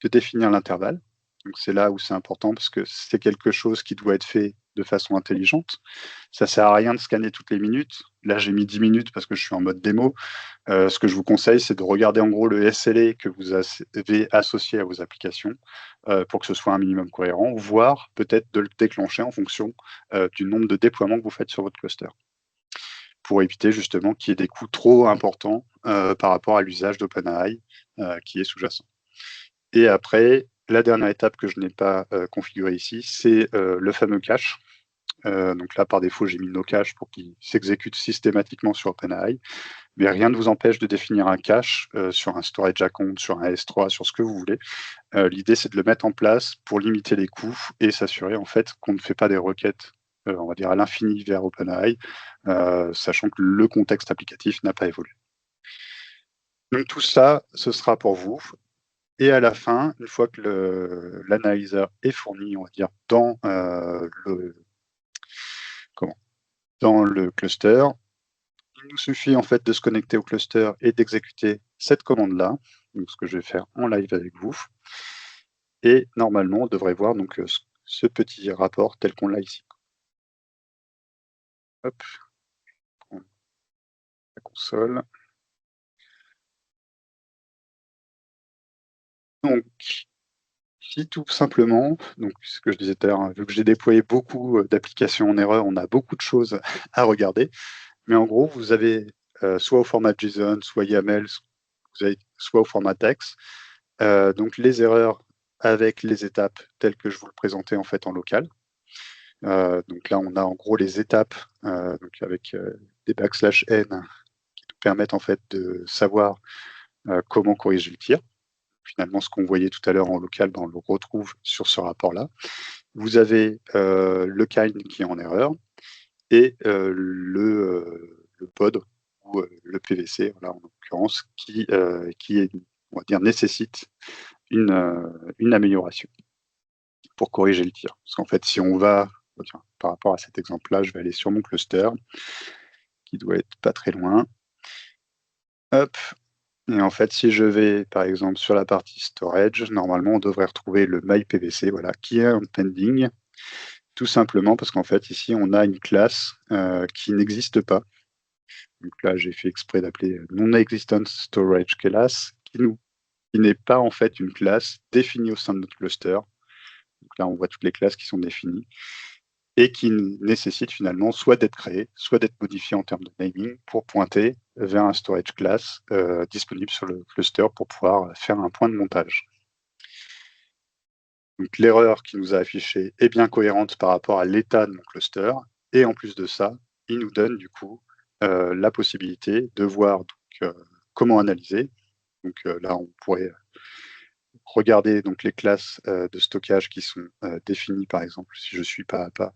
de définir l'intervalle. Donc c'est là où c'est important parce que c'est quelque chose qui doit être fait de façon intelligente. Ça sert à rien de scanner toutes les minutes. Là, j'ai mis 10 minutes parce que je suis en mode démo. Ce que je vous conseille, c'est de regarder en gros le SLA que vous avez associé à vos applications pour que ce soit un minimum cohérent, voire peut-être de le déclencher en fonction du nombre de déploiements que vous faites sur votre cluster, pour éviter justement qu'il y ait des coûts trop importants par rapport à l'usage d'OpenAI qui est sous-jacent. Et après, la dernière étape que je n'ai pas configurée ici, c'est le fameux cache. Donc là, par défaut, j'ai mis no cache pour qu'il s'exécute systématiquement sur OpenAI. Mais rien ne vous empêche de définir un cache sur un storage account, sur un S3, sur ce que vous voulez. L'idée, c'est de le mettre en place pour limiter les coûts et s'assurer en fait qu'on ne fait pas des requêtes, on va dire à l'infini vers OpenAI, sachant que le contexte applicatif n'a pas évolué. Donc tout ça, ce sera pour vous. Et à la fin, une fois que l'analyseur est fourni, on va dire, dans le cluster, il nous suffit en fait de se connecter au cluster et d'exécuter cette commande-là, donc ce que je vais faire en live avec vous. Et normalement, on devrait voir donc ce petit rapport tel qu'on l'a ici. Hop, on la console. Donc, si tout simplement, donc ce que je disais tout à l'heure, hein, vu que j'ai déployé beaucoup d'applications en erreur, on a beaucoup de choses à regarder. Mais en gros, vous avez soit au format JSON, soit YAML, vous avez soit au format texte. Donc les erreurs avec les étapes telles que je vous le présentais en fait en local. Donc là, on a en gros les étapes donc avec des \n qui nous permettent en fait de savoir comment corriger le tir. Finalement, ce qu'on voyait tout à l'heure en local, on le retrouve sur ce rapport-là. Vous avez le kind qui est en erreur et le pod ou le PVC, voilà, en l'occurrence, qui est, on va dire, nécessite une amélioration pour corriger le tir. Parce qu'en fait, si on va, tiens, par rapport à cet exemple-là, je vais aller sur mon cluster, qui doit être pas très loin. Hop. Et en fait, si je vais, par exemple, sur la partie storage, normalement, on devrait retrouver le myPVC, voilà, qui est un pending, tout simplement parce qu'en fait, ici, on a une classe qui n'existe pas. Donc là, j'ai fait exprès d'appeler non-existent storage class, qui n'est pas en fait une classe définie au sein de notre cluster. Donc là, on voit toutes les classes qui sont définies et qui nécessitent finalement soit d'être créées, soit d'être modifiées en termes de naming pour pointer vers un storage class disponible sur le cluster pour pouvoir faire un point de montage. Donc l'erreur qui nous a affichée est bien cohérente par rapport à l'état de mon cluster, et en plus de ça, il nous donne du coup la possibilité de voir donc, comment analyser. Donc là, on pourrait regarder donc les classes de stockage qui sont définies, par exemple, si je suis pas à pas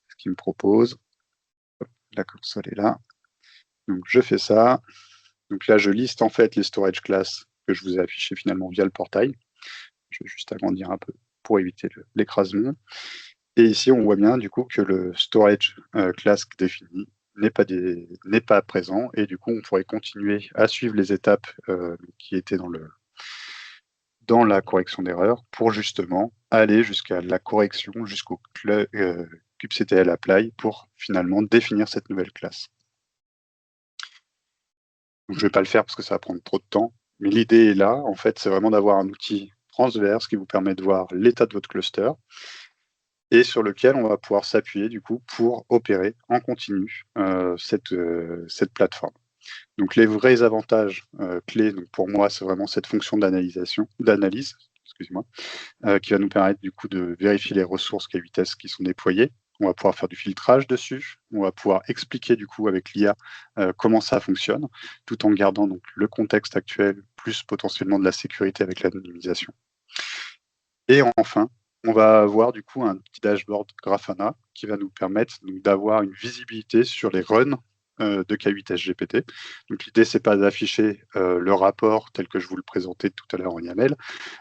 ce qu'il me propose. Hop, la console est là. Donc je fais ça. Donc là, je liste en fait les storage classes que je vous ai affichées finalement via le portail. Je vais juste agrandir un peu pour éviter l'écrasement. Et ici, on voit bien du coup que le storage class défini n'est pas présent, et du coup, on pourrait continuer à suivre les étapes qui étaient dans la correction d'erreur pour justement aller jusqu'à la correction, jusqu'au kubectl apply pour finalement définir cette nouvelle classe. Donc, je ne vais pas le faire parce que ça va prendre trop de temps, mais l'idée est là, en fait, c'est vraiment d'avoir un outil transverse qui vous permet de voir l'état de votre cluster et sur lequel on va pouvoir s'appuyer du coup pour opérer en continu cette plateforme. Donc les vrais avantages clés, donc pour moi, c'est vraiment cette fonction d'analyse, excusez-moi, qui va nous permettre du coup de vérifier les ressources K8S qui sont déployées. On va pouvoir faire du filtrage dessus, on va pouvoir expliquer du coup avec l'IA comment ça fonctionne, tout en gardant donc le contexte actuel, plus potentiellement de la sécurité avec l'anonymisation. Et enfin, on va avoir du coup un petit dashboard Grafana qui va nous permettre d'avoir une visibilité sur les runs de K8s GPT. Donc l'idée, c'est pas d'afficher le rapport tel que je vous le présentais tout à l'heure en YAML,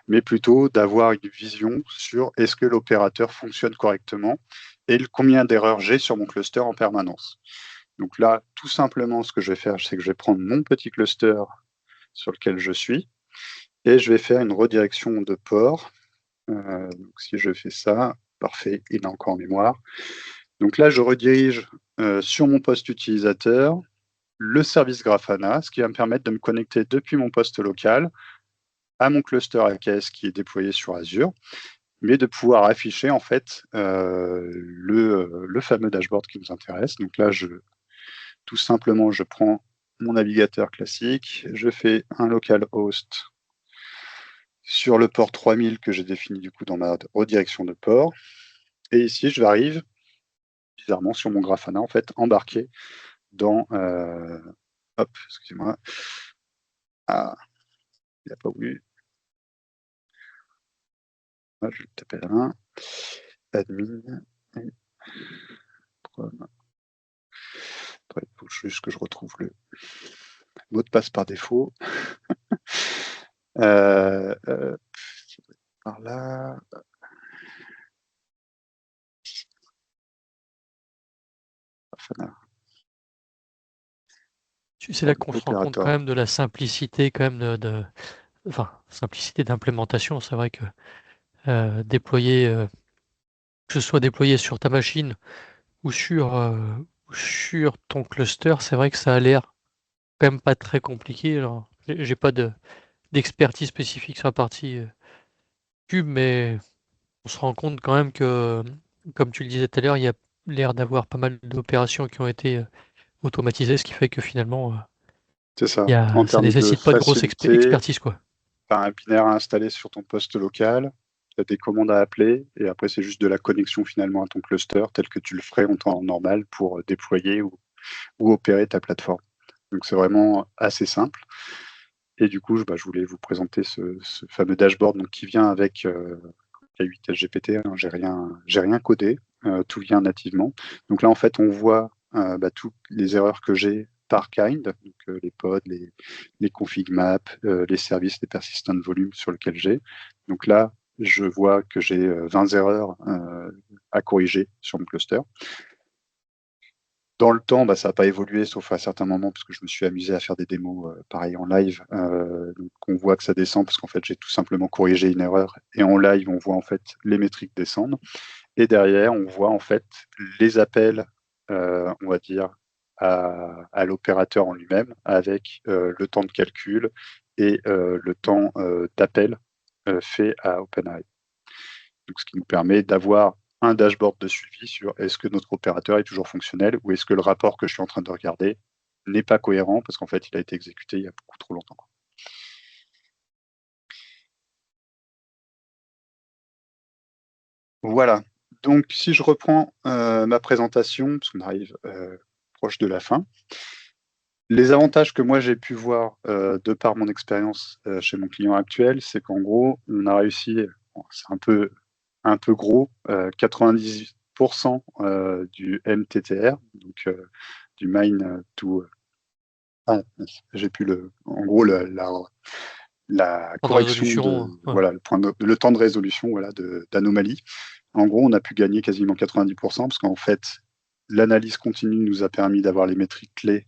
mais plutôt d'avoir une vision sur est-ce que l'opérateur fonctionne correctement et combien d'erreurs j'ai sur mon cluster en permanence. Donc là, tout simplement, ce que je vais faire, c'est que je vais prendre mon petit cluster sur lequel je suis et je vais faire une redirection de port. Donc si je fais ça, parfait, il est encore en mémoire. Donc là, je redirige sur mon poste utilisateur le service Grafana, ce qui va me permettre de me connecter depuis mon poste local à mon cluster AKS qui est déployé sur Azure, mais de pouvoir afficher en fait le fameux dashboard qui nous intéresse. Donc là, tout simplement, je prends mon navigateur classique, je fais un localhost sur le port 3000 que j'ai défini du coup dans ma redirection de port. Et ici, je arrive bizarrement sur mon Grafana, en fait, embarqué dans... hop, excusez-moi. Ah, il n'a pas voulu. Ah, je vais taper la main. Admin. Il faut juste que je retrouve le mot de passe par défaut. Par là. Grafana. C'est là qu'on se rend compte quand Opérateur. même de la simplicité quand même enfin, simplicité d'implémentation. C'est vrai que déployer, que ce soit déployé sur ta machine ou sur ton cluster, c'est vrai que ça a l'air quand même pas très compliqué. Alors, j'ai pas d'expertise spécifique sur la partie cube, mais on se rend compte quand même que, comme tu le disais tout à l'heure, il y a l'air d'avoir pas mal d'opérations qui ont été automatisées, ce qui fait que finalement, C'est ça. En ça termes de nécessite pas de grosse facilité, expertise, quoi. tu as un binaire à installer sur ton poste local, tu as des commandes à appeler, et après, c'est juste de la connexion finalement à ton cluster, tel que tu le ferais en temps normal pour déployer ou opérer ta plateforme. Donc, c'est vraiment assez simple. Et du coup, je voulais vous présenter ce fameux dashboard donc, qui vient avec K8 SGPT. Hein, j'ai rien codé, tout vient nativement. Donc là, en fait, on voit toutes les erreurs que j'ai par kind, donc les pods, les config maps, les services, les persistent volumes sur lesquels j'ai. Donc là, je vois que j'ai 20 erreurs à corriger sur mon cluster. Dans le temps, ça n'a pas évolué, sauf à certains moments, parce que je me suis amusé à faire des démos pareil en live. Donc on voit que ça descend, parce qu'en fait, j'ai tout simplement corrigé une erreur. Et en live, on voit en fait les métriques descendre. Et derrière, on voit en fait les appels, on va dire, à l'opérateur en lui-même, avec le temps de calcul et le temps d'appel fait à OpenAI. Donc, ce qui nous permet d'avoir un dashboard de suivi sur est-ce que notre opérateur est toujours fonctionnel ou est-ce que le rapport que je suis en train de regarder n'est pas cohérent parce qu'en fait, il a été exécuté il y a beaucoup trop longtemps. Voilà. Donc, si je reprends ma présentation, parce qu'on arrive proche de la fin, les avantages que moi j'ai pu voir de par mon expérience chez mon client actuel, c'est qu'en gros, on a réussi, bon, c'est un peu gros, 98% du MTTR, donc du mine to. Ah, j'ai plus en gros, la Temps de correction résolution. de, voilà, le temps de résolution, voilà, d'anomalie. En gros, on a pu gagner quasiment 90% parce qu'en fait, l'analyse continue nous a permis d'avoir les métriques clés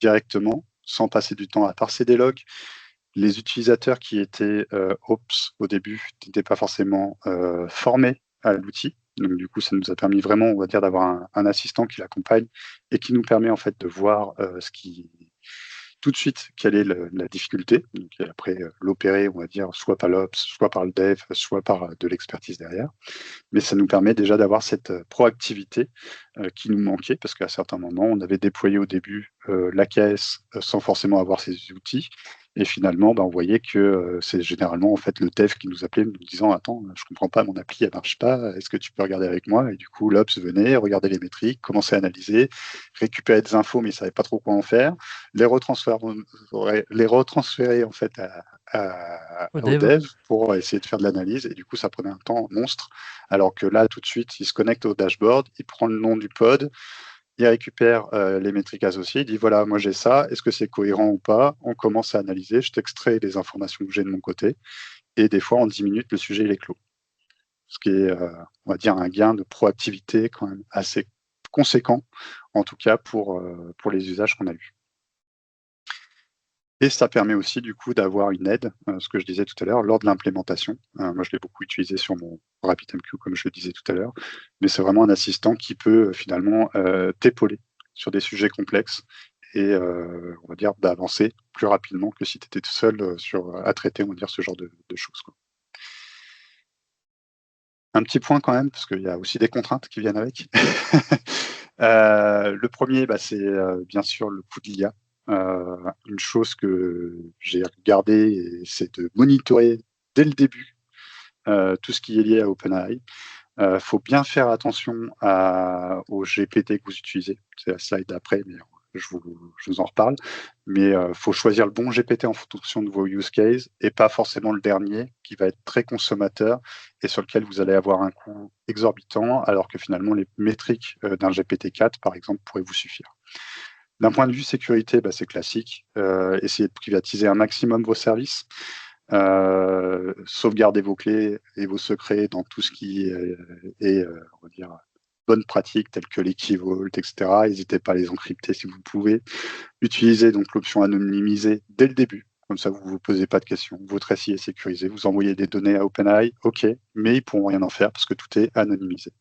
directement, sans passer du temps à parser des logs. Les utilisateurs qui étaient Ops au début n'étaient pas forcément formés à l'outil. Donc du coup, ça nous a permis vraiment, on va dire, d'avoir un assistant qui l'accompagne et qui nous permet en fait de voir tout de suite quelle est la difficulté. Donc, et après, l'opérer, on va dire, soit par l'Ops, soit par le dev, soit par de l'expertise derrière. Mais ça nous permet déjà d'avoir cette proactivité qui nous manquait, parce qu'à certains moments, on avait déployé au début l'AKS sans forcément avoir ces outils. Et finalement, on voyait que c'est généralement en fait le dev qui nous appelait, nous disant attends, je comprends pas, mon appli elle marche pas, est-ce que tu peux regarder avec moi? Et du coup, l'Ops venait, regarder les métriques, commencer à analyser, récupérer des infos, mais il savait pas trop quoi en faire, les retransférer en fait Au au dev. dev pour essayer de faire de l'analyse. Et du coup, ça prenait un temps monstre. Alors que là, tout de suite, il se connecte au dashboard, il prend le nom du pod, il récupère les métriques associées, il dit voilà, moi j'ai ça, est-ce que c'est cohérent ou pas? On commence à analyser, je t'extrais les informations que j'ai de mon côté, et des fois en 10 minutes, le sujet il est clos. Ce qui est, on va dire, un gain de proactivité quand même assez conséquent, en tout cas pour les usages qu'on a eus. Et ça permet aussi du coup d'avoir une aide, ce que je disais tout à l'heure, lors de l'implémentation. Moi, je l'ai beaucoup utilisé sur mon RabbitMQ, comme je le disais tout à l'heure, mais c'est vraiment un assistant qui peut finalement t'épauler sur des sujets complexes et on va dire d'avancer plus rapidement que si tu étais tout seul à traiter, on va dire, ce genre de choses, quoi. Un petit point quand même, parce qu'il y a aussi des contraintes qui viennent avec. Le premier, c'est bien sûr le coût de l'IA. Une chose que j'ai regardé, c'est de monitorer dès le début tout ce qui est lié à OpenAI. Faut bien faire attention au GPT que vous utilisez. C'est la slide d'après, mais je vous en reparle. Mais faut choisir le bon GPT en fonction de vos use cases et pas forcément le dernier qui va être très consommateur et sur lequel vous allez avoir un coût exorbitant, alors que finalement les métriques d'un GPT-4, par exemple, pourraient vous suffire. D'un point de vue sécurité, c'est classique. Essayez de privatiser un maximum vos services. Sauvegarder vos clés et vos secrets dans tout ce qui est on va dire, bonnes pratiques telles que les key vault, etc. N'hésitez pas à les encrypter si vous pouvez. Utilisez donc l'option anonymisée dès le début. Comme ça, vous ne vous posez pas de questions. Votre SI est sécurisé. Vous envoyez des données à OpenAI, OK, mais ils ne pourront rien en faire parce que tout est anonymisé.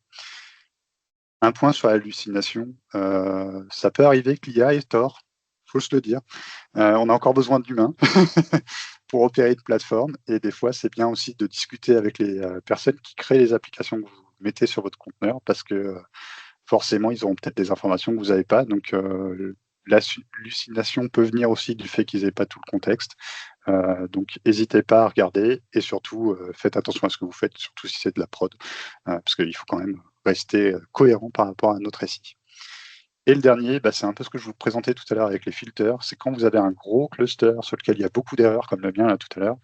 Un point sur l'hallucination. Ça peut arriver que l'IA ait tort. Il faut se le dire. On a encore besoin de l'humain pour opérer une plateforme. Et des fois, c'est bien aussi de discuter avec les personnes qui créent les applications que vous mettez sur votre conteneur parce que forcément, ils auront peut-être des informations que vous n'avez pas. Donc, l'hallucination peut venir aussi du fait qu'ils n'aient pas tout le contexte. Donc, n'hésitez pas à regarder et surtout, faites attention à ce que vous faites, surtout si c'est de la prod, parce qu'il faut quand même rester cohérent par rapport à notre SI. Et le dernier, c'est un peu ce que je vous présentais tout à l'heure avec les filters, c'est quand vous avez un gros cluster sur lequel il y a beaucoup d'erreurs, comme le mien là tout à l'heure,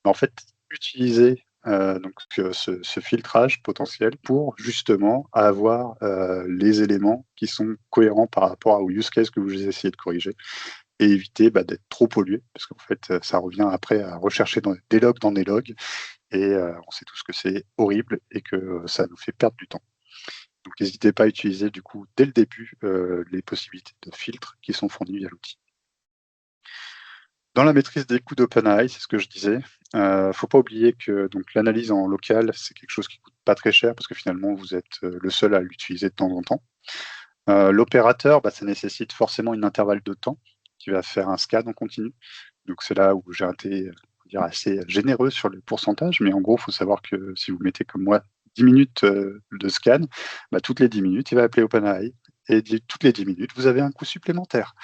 en fait, utilisez ce filtrage potentiel pour justement avoir les éléments qui sont cohérents par rapport au use case que vous essayez de corriger et éviter d'être trop pollué, parce qu'en fait, ça revient après à rechercher des logs dans des logs, et on sait tous que c'est horrible et que ça nous fait perdre du temps. Donc n'hésitez pas à utiliser du coup dès le début les possibilités de filtre qui sont fournies via l'outil. Dans la maîtrise des coûts d'OpenAI, c'est ce que je disais, faut pas oublier que donc l'analyse en local, c'est quelque chose qui coûte pas très cher parce que finalement vous êtes le seul à l'utiliser de temps en temps. L'opérateur, ça nécessite forcément une intervalle de temps qui va faire un scan en continu. Donc c'est là où j'ai été assez généreux sur le pourcentage, mais en gros, il faut savoir que si vous mettez comme moi 10 minutes de scan, toutes les 10 minutes, il va appeler OpenAI, et toutes les 10 minutes, vous avez un coût supplémentaire.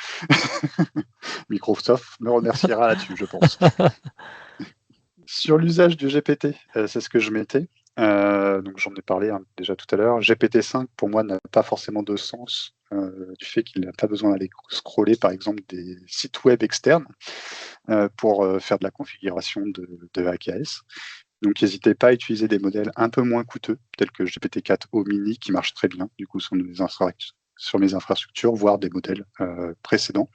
Microsoft me remerciera là-dessus, je pense. Sur l'usage du GPT, c'est ce que je mettais. Donc j'en ai parlé déjà tout à l'heure. GPT-5, pour moi, n'a pas forcément de sens du fait qu'il n'a pas besoin d'aller scroller, par exemple, des sites web externes pour faire de la configuration de AKS. Donc n'hésitez pas à utiliser des modèles un peu moins coûteux, tels que GPT-4 Mini, qui marche très bien, du coup, sur mes infrastructures, voire des modèles précédents.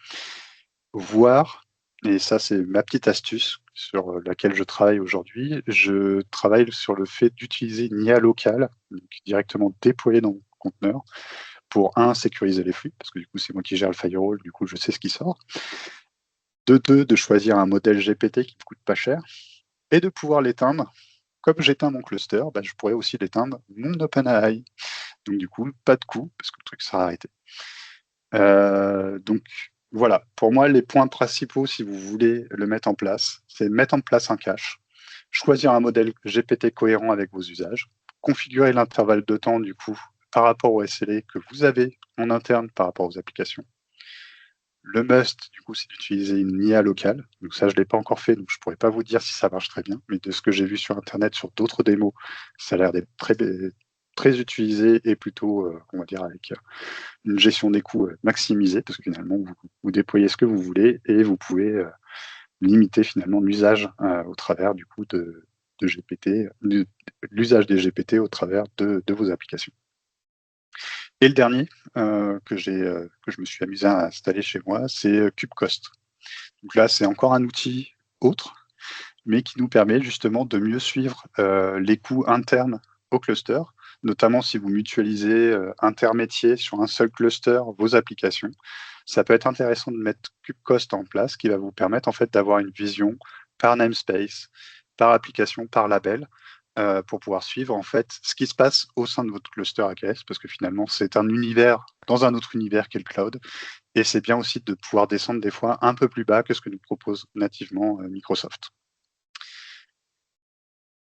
Voire, et ça c'est ma petite astuce sur laquelle je travaille aujourd'hui, je travaille sur le fait d'utiliser une IA locale, donc directement déployée dans mon conteneur, pour sécuriser les flux, parce que du coup c'est moi qui gère le firewall, du coup je sais ce qui sort. De deux, de choisir un modèle GPT qui ne coûte pas cher, et de pouvoir l'éteindre. Comme j'éteins mon cluster, je pourrais aussi l'éteindre mon OpenAI. Donc du coup, pas de coût, parce que le truc sera arrêté. Donc voilà, pour moi, les points principaux, si vous voulez le mettre en place, c'est mettre en place un cache, choisir un modèle GPT cohérent avec vos usages, configurer l'intervalle de temps, du coup, par rapport au SLA que vous avez en interne par rapport aux applications. Le must, du coup, c'est d'utiliser une IA locale. Donc ça, je ne l'ai pas encore fait, donc je ne pourrais pas vous dire si ça marche très bien. Mais de ce que j'ai vu sur Internet, sur d'autres démos, ça a l'air d'être très utilisé et plutôt, on va dire, avec une gestion des coûts maximisée, parce que finalement, vous déployez ce que vous voulez et vous pouvez limiter finalement l'usage au travers du coup de GPT, l'usage des GPT au travers de vos applications. Et le dernier que je me suis amusé à installer chez moi, c'est KubeCost. Donc là, c'est encore un outil autre, mais qui nous permet justement de mieux suivre les coûts internes au cluster, notamment si vous mutualisez intermétier sur un seul cluster vos applications. Ça peut être intéressant de mettre KubeCost en place, qui va vous permettre en fait d'avoir une vision par namespace, par application, par label, pour pouvoir suivre en fait ce qui se passe au sein de votre cluster AKS, parce que finalement c'est un univers dans un autre univers qui est le cloud, et c'est bien aussi de pouvoir descendre des fois un peu plus bas que ce que nous propose nativement Microsoft.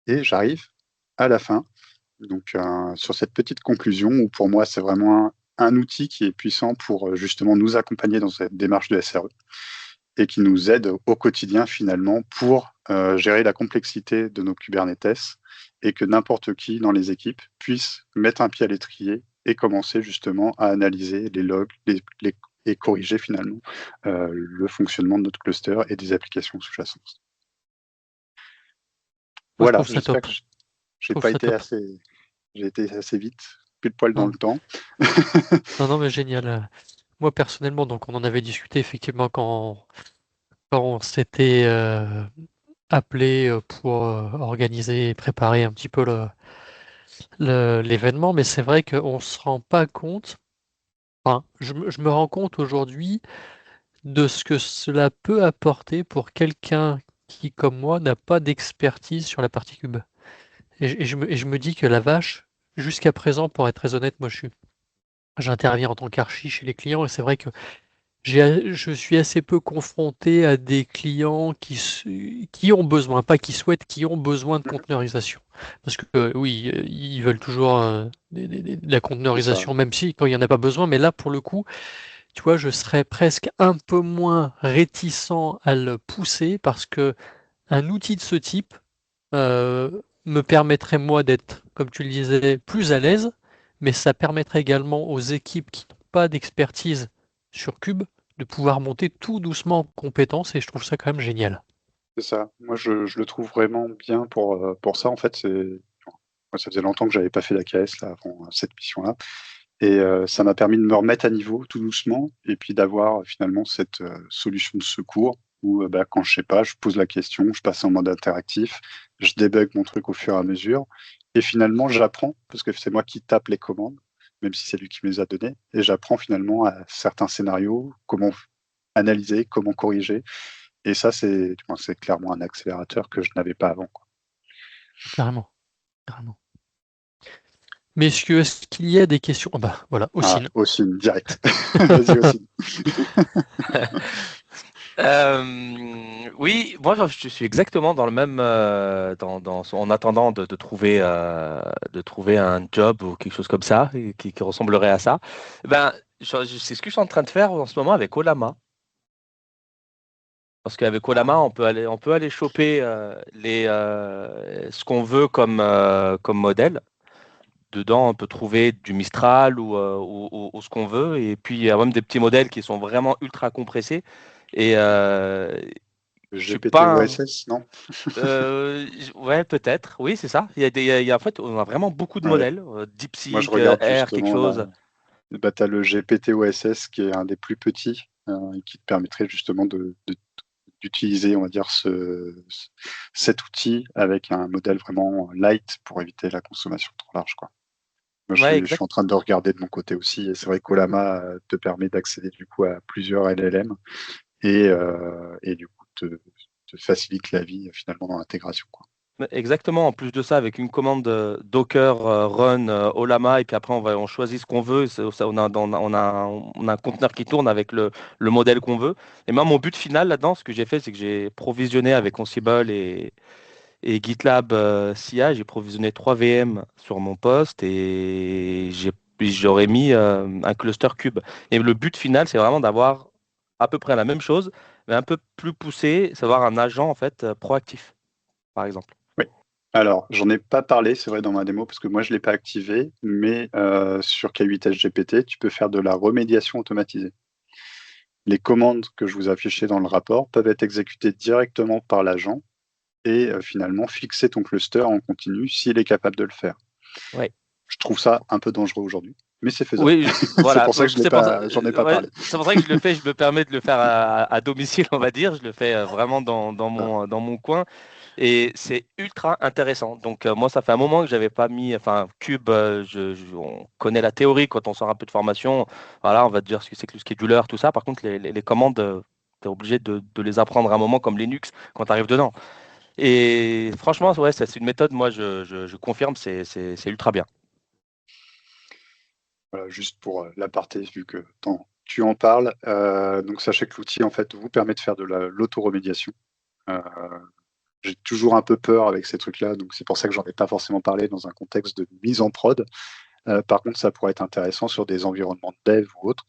Et j'arrive à la fin, donc sur cette petite conclusion où pour moi c'est vraiment un outil qui est puissant pour justement nous accompagner dans cette démarche de SRE et qui nous aide au quotidien finalement pour gérer la complexité de nos Kubernetes et que n'importe qui dans les équipes puisse mettre un pied à l'étrier et commencer justement à analyser les logs et corriger finalement le fonctionnement de notre cluster et des applications sous-jacentes. Moi, je Voilà, trouve ça j'espère top. que Je j'ai trouve pas ça été top. assez, j'ai été assez vite, pile poil dans Non, le temps. non, non, mais génial. Moi, personnellement, donc on en avait discuté effectivement quand on s'était appelé pour organiser et préparer un petit peu l'événement, mais c'est vrai qu'on ne se rend pas compte. Enfin, je me rends compte aujourd'hui de ce que cela peut apporter pour quelqu'un qui, comme moi, n'a pas d'expertise sur la partie cube. Et je me dis que la vache, jusqu'à présent, pour être très honnête, moi j'interviens en tant qu'archi chez les clients et c'est vrai que je suis assez peu confronté à des clients qui ont besoin, pas qui souhaitent, qui ont besoin de conteneurisation. Parce que oui, ils veulent toujours de la C'est ça, conteneurisation, même si quand il n'y en a pas besoin, mais là pour le coup, tu vois, je serais presque un peu moins réticent à le pousser parce que un outil de ce type me permettrait moi d'être, comme tu le disais, plus à l'aise, mais ça permettrait également aux équipes qui n'ont pas d'expertise sur Cube de pouvoir monter tout doucement en compétences et je trouve ça quand même génial. c'est ça. Moi, je le trouve vraiment bien pour ça. En fait, moi, ça faisait longtemps que j'avais pas fait d'AKS là, avant cette mission-là. Et ça m'a permis de me remettre à niveau tout doucement et puis d'avoir finalement cette solution de secours où quand je sais pas, je pose la question, je passe en mode interactif, je débug mon truc au fur et à mesure et finalement j'apprends parce que c'est moi qui tape les commandes, même si c'est lui qui me les a données et j'apprends finalement à certains scénarios, comment analyser, comment corriger et ça c'est clairement un accélérateur que je n'avais pas avant, quoi. Carrément, carrément. Messieurs, est-ce qu'il y a des questions? Ah bah voilà, Ah, Ossine. Ossine, direct. Vas-y, Ossine. Oui, moi je suis exactement dans le même en attendant de trouver un job ou quelque chose comme ça qui ressemblerait à ça. Ben c'est ce que je suis en train de faire en ce moment avec Olama. Parce qu'avec Olama, on peut aller choper ce qu'on veut comme modèle. Dedans, on peut trouver du Mistral ou ce qu'on veut. Et puis, il y a même des petits modèles qui sont vraiment ultra compressés. Et je suis GPT pas. OSS, non? Ouais, peut-être. Oui, c'est ça. En fait, on a vraiment beaucoup de Ouais. modèles. Moi, je DeepSeek, regarde R, quelque justement là. chose. Bah, tu as le GPT OSS qui est un des plus petits et qui te permettrait justement d'utiliser, on va dire, cet outil avec un modèle vraiment light pour éviter la consommation trop large, quoi. Moi, Ouais, je suis en train de regarder de mon côté aussi, et c'est vrai qu'Olama te permet d'accéder du coup à plusieurs LLM et du coup te facilite la vie finalement dans l'intégration, quoi. Exactement. En plus de ça, avec une commande Docker run Olama, et puis après on choisit ce qu'on veut. On a un conteneur qui tourne avec le modèle qu'on veut. Et moi, mon but final là-dedans, ce que j'ai fait, c'est que j'ai provisionné avec Ansible et GitLab CI, j'ai provisionné 3 VM sur mon poste et j'aurais mis un cluster cube. Et le but final, c'est vraiment d'avoir à peu près la même chose, mais un peu plus poussé, savoir un agent en fait proactif, par exemple. Oui. Alors, j'en ai pas parlé, c'est vrai, dans ma démo, parce que moi, je l'ai pas activé, mais sur K8s GPT, tu peux faire de la remédiation automatisée. Les commandes que je vous ai affichées dans le rapport peuvent être exécutées directement par l'agent et finalement fixer ton cluster en continu s'il est capable de le faire. Ouais. Je trouve ça un peu dangereux aujourd'hui, mais c'est faisable. Oui, C'est voilà. pour ça que je l'ai C'est pour ça, pas, j'en ai pas ouais, parlé. c'est pour ça que je le fais. Je me permets de le faire à domicile, on va dire. Je le fais vraiment Ah, dans mon coin. Et c'est ultra intéressant. Donc, moi, ça fait un moment que j'avais pas mis. Enfin, Cube, on connaît la théorie quand on sort un peu de formation. Voilà, on va te dire ce que c'est que le scheduler, tout ça. Par contre, les commandes, tu es obligé de les apprendre à un moment comme Linux quand tu arrives dedans. Et franchement, ouais, c'est une méthode, moi, je confirme, c'est ultra bien. voilà, juste pour l'aparté, vu que tu en parles. Donc sachez que l'outil en fait vous permet de faire de l'autoremédiation. Euh, j'ai toujours un peu peur avec ces trucs-là, donc c'est pour ça que j'en ai pas forcément parlé dans un contexte de mise en prod. Par contre, ça pourrait être intéressant sur des environnements de dev ou autres,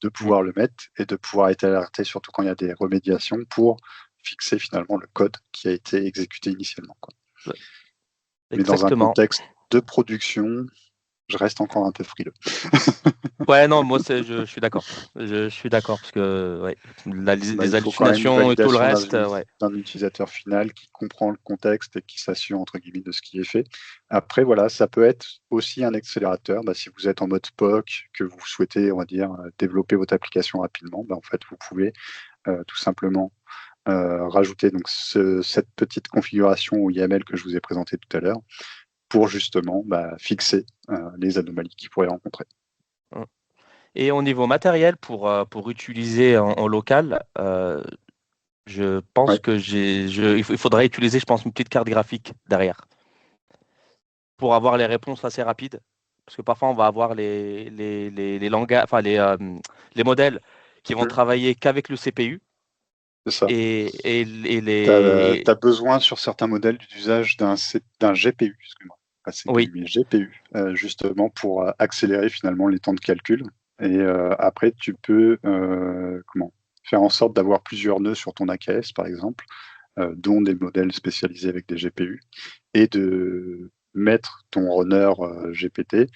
de Mm. pouvoir le mettre et de pouvoir être alerté, surtout quand il y a des remédiations, pour fixer finalement le code qui a été exécuté initialement, quoi. Ouais, Mais dans un exactement. contexte de production, je reste encore un peu frileux. Ouais, non, moi, je suis d'accord. Je suis d'accord parce que ouais, Bah, les il faut quand même une hallucinations et tout le validation reste, ouais. d'un utilisateur final qui comprend le contexte et qui s'assure entre guillemets de ce qui est fait. Après, voilà, ça peut être aussi un accélérateur. Bah, si vous êtes en mode POC, que vous souhaitez, on va dire, développer votre application rapidement, bah, en fait, vous pouvez tout simplement rajouter donc cette petite configuration au YAML que je vous ai présenté tout à l'heure pour justement fixer les anomalies qu'il pourrait rencontrer. Mm. Et au niveau matériel pour utiliser en local, je pense Ouais, que il faudrait utiliser, je pense, une petite carte graphique derrière pour avoir les réponses assez rapides. Parce que parfois, on va avoir les langages, enfin, les modèles qui vont mmh, travailler qu'avec le CPU c'est ça. et Tu as, les. besoin sur certains modèles d'usage d'un GPU, excuse-moi, pas CPU, Oui, mais GPU, justement pour accélérer finalement les temps de calcul. Et après, tu peux faire en sorte d'avoir plusieurs nœuds sur ton AKS, par exemple, dont des modèles spécialisés avec des GPU, et de mettre ton runner GPT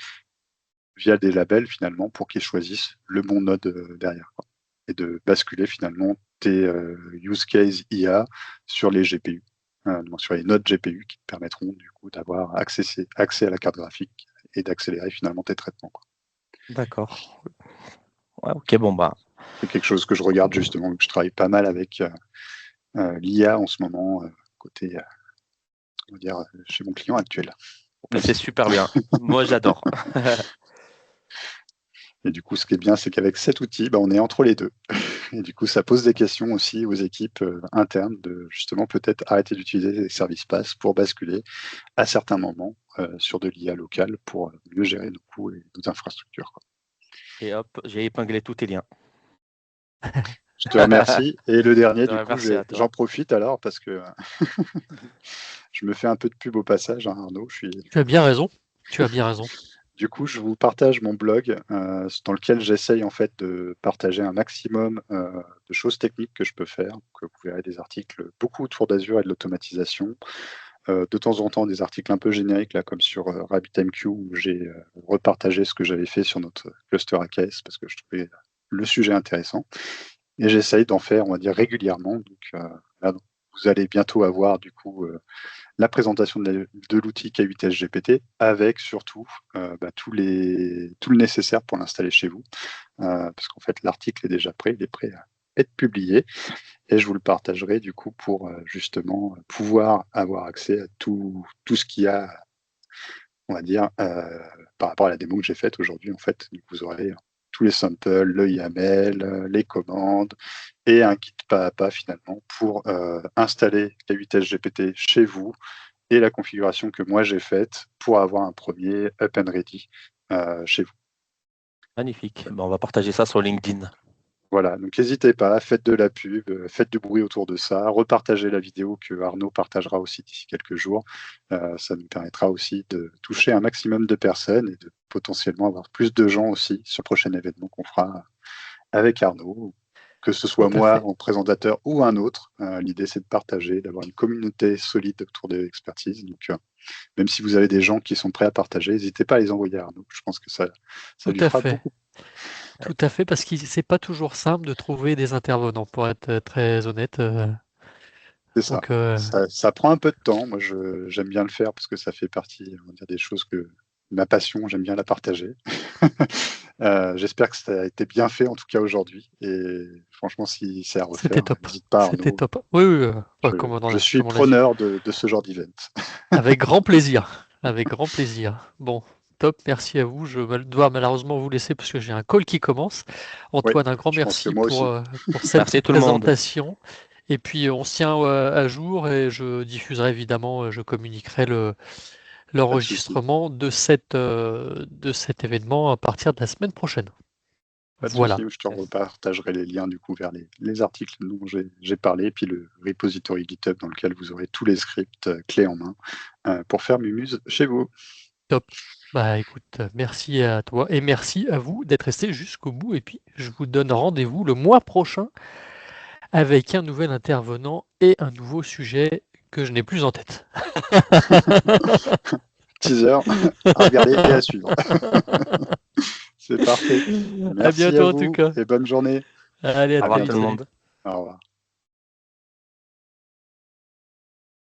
via des labels finalement pour qu'ils choisissent le bon node derrière, quoi. Et de basculer finalement tes use case IA sur les GPU, donc sur les nodes GPU qui te permettront du coup d'avoir accès à la carte graphique et d'accélérer finalement tes traitements, quoi. d'accord. Ouais, ok, bon, bah. C'est quelque chose que je regarde justement, je travaille pas mal avec l'IA en ce moment, côté, on va dire, chez mon client actuel, pour pas le C'est citer. super bien. Moi, j'adore. Et du coup, ce qui est bien, c'est qu'avec cet outil, on est entre les deux. Et du coup, ça pose des questions aussi aux équipes internes de justement peut-être arrêter d'utiliser les services PaaS pour basculer à certains moments sur de l'IA locale pour mieux gérer nos coûts et nos infrastructures, quoi. Et hop, j'ai épinglé tous tes liens. Je te remercie. Et le dernier, du coup, Merci à toi. j'en profite alors parce que je me fais un peu de pub au passage, hein, Arnaud. Tu as bien raison. Tu as bien raison. Du coup, je vous partage mon blog dans lequel j'essaye en fait de partager un maximum de choses techniques que je peux faire. Donc, vous verrez des articles beaucoup autour d'Azure et de l'automatisation. De temps en temps, des articles un peu génériques, là, comme sur RabbitMQ, où j'ai repartagé ce que j'avais fait sur notre cluster AKS parce que je trouvais le sujet intéressant. Et j'essaye d'en faire, on va dire, régulièrement. Donc, là, vous allez bientôt avoir, du coup, la présentation de l'outil K8s GPT avec surtout tout le nécessaire pour l'installer chez vous. Parce qu'en fait, l'article est déjà prêt, il est prêt à être publié. Et je vous le partagerai, du coup, pour justement pouvoir avoir accès à tout ce qu'il y a, on va dire, par rapport à la démo que j'ai faite aujourd'hui. En fait, vous aurez tous les samples, le YAML, les commandes et un kit pas à pas finalement pour installer K8s GPT chez vous et la configuration que moi j'ai faite pour avoir un premier up and ready chez vous. Magnifique. On va partager ça sur LinkedIn. Voilà, donc n'hésitez pas, faites de la pub, faites du bruit autour de ça, repartagez la vidéo que Arnaud partagera aussi d'ici quelques jours. Ça nous permettra aussi de toucher un maximum de personnes et de potentiellement avoir plus de gens aussi sur le prochain événement qu'on fera avec Arnaud, que ce soit moi en présentateur ou un autre. L'idée, c'est de partager, d'avoir une communauté solide autour de l'expertise. Donc, même si vous avez des gens qui sont prêts à partager, n'hésitez pas à les envoyer à Arnaud. Je pense que ça lui fera beaucoup. Tout à fait, parce que c'est pas toujours simple de trouver des intervenants, pour être très honnête. C'est ça. Donc, ça prend un peu de temps. Moi, j'aime bien le faire parce que ça fait partie, on va dire, des choses que ma passion, j'aime bien la partager. J'espère que ça a été bien fait, en tout cas aujourd'hui. Et franchement, si c'est à refaire, n'hésite pas, Arnaud. C'était top. Oui. Je suis preneur de ce genre d'event. Avec grand plaisir. Avec grand plaisir. Bon, top. Merci à vous. Je dois malheureusement vous laisser parce que j'ai un call qui commence. Antoine, un grand merci pour cette présentation. Et puis, on se tient à jour et je diffuserai évidemment, je communiquerai l'enregistrement de cet événement à partir de la semaine prochaine. Pas de souci, je te repartagerai les liens du coup vers les articles dont j'ai parlé, et puis le repository GitHub dans lequel vous aurez tous les scripts clés en main pour faire Mumuse chez vous. Top. Bah écoute, merci à toi et merci à vous d'être resté jusqu'au bout. Et puis, je vous donne rendez-vous le mois prochain avec un nouvel intervenant et un nouveau sujet que je n'ai plus en tête. Teaser, à regarder et à suivre. C'est parfait. Merci à bientôt à vous en tout cas. et bonne journée. Allez, au revoir tout le monde. Au revoir.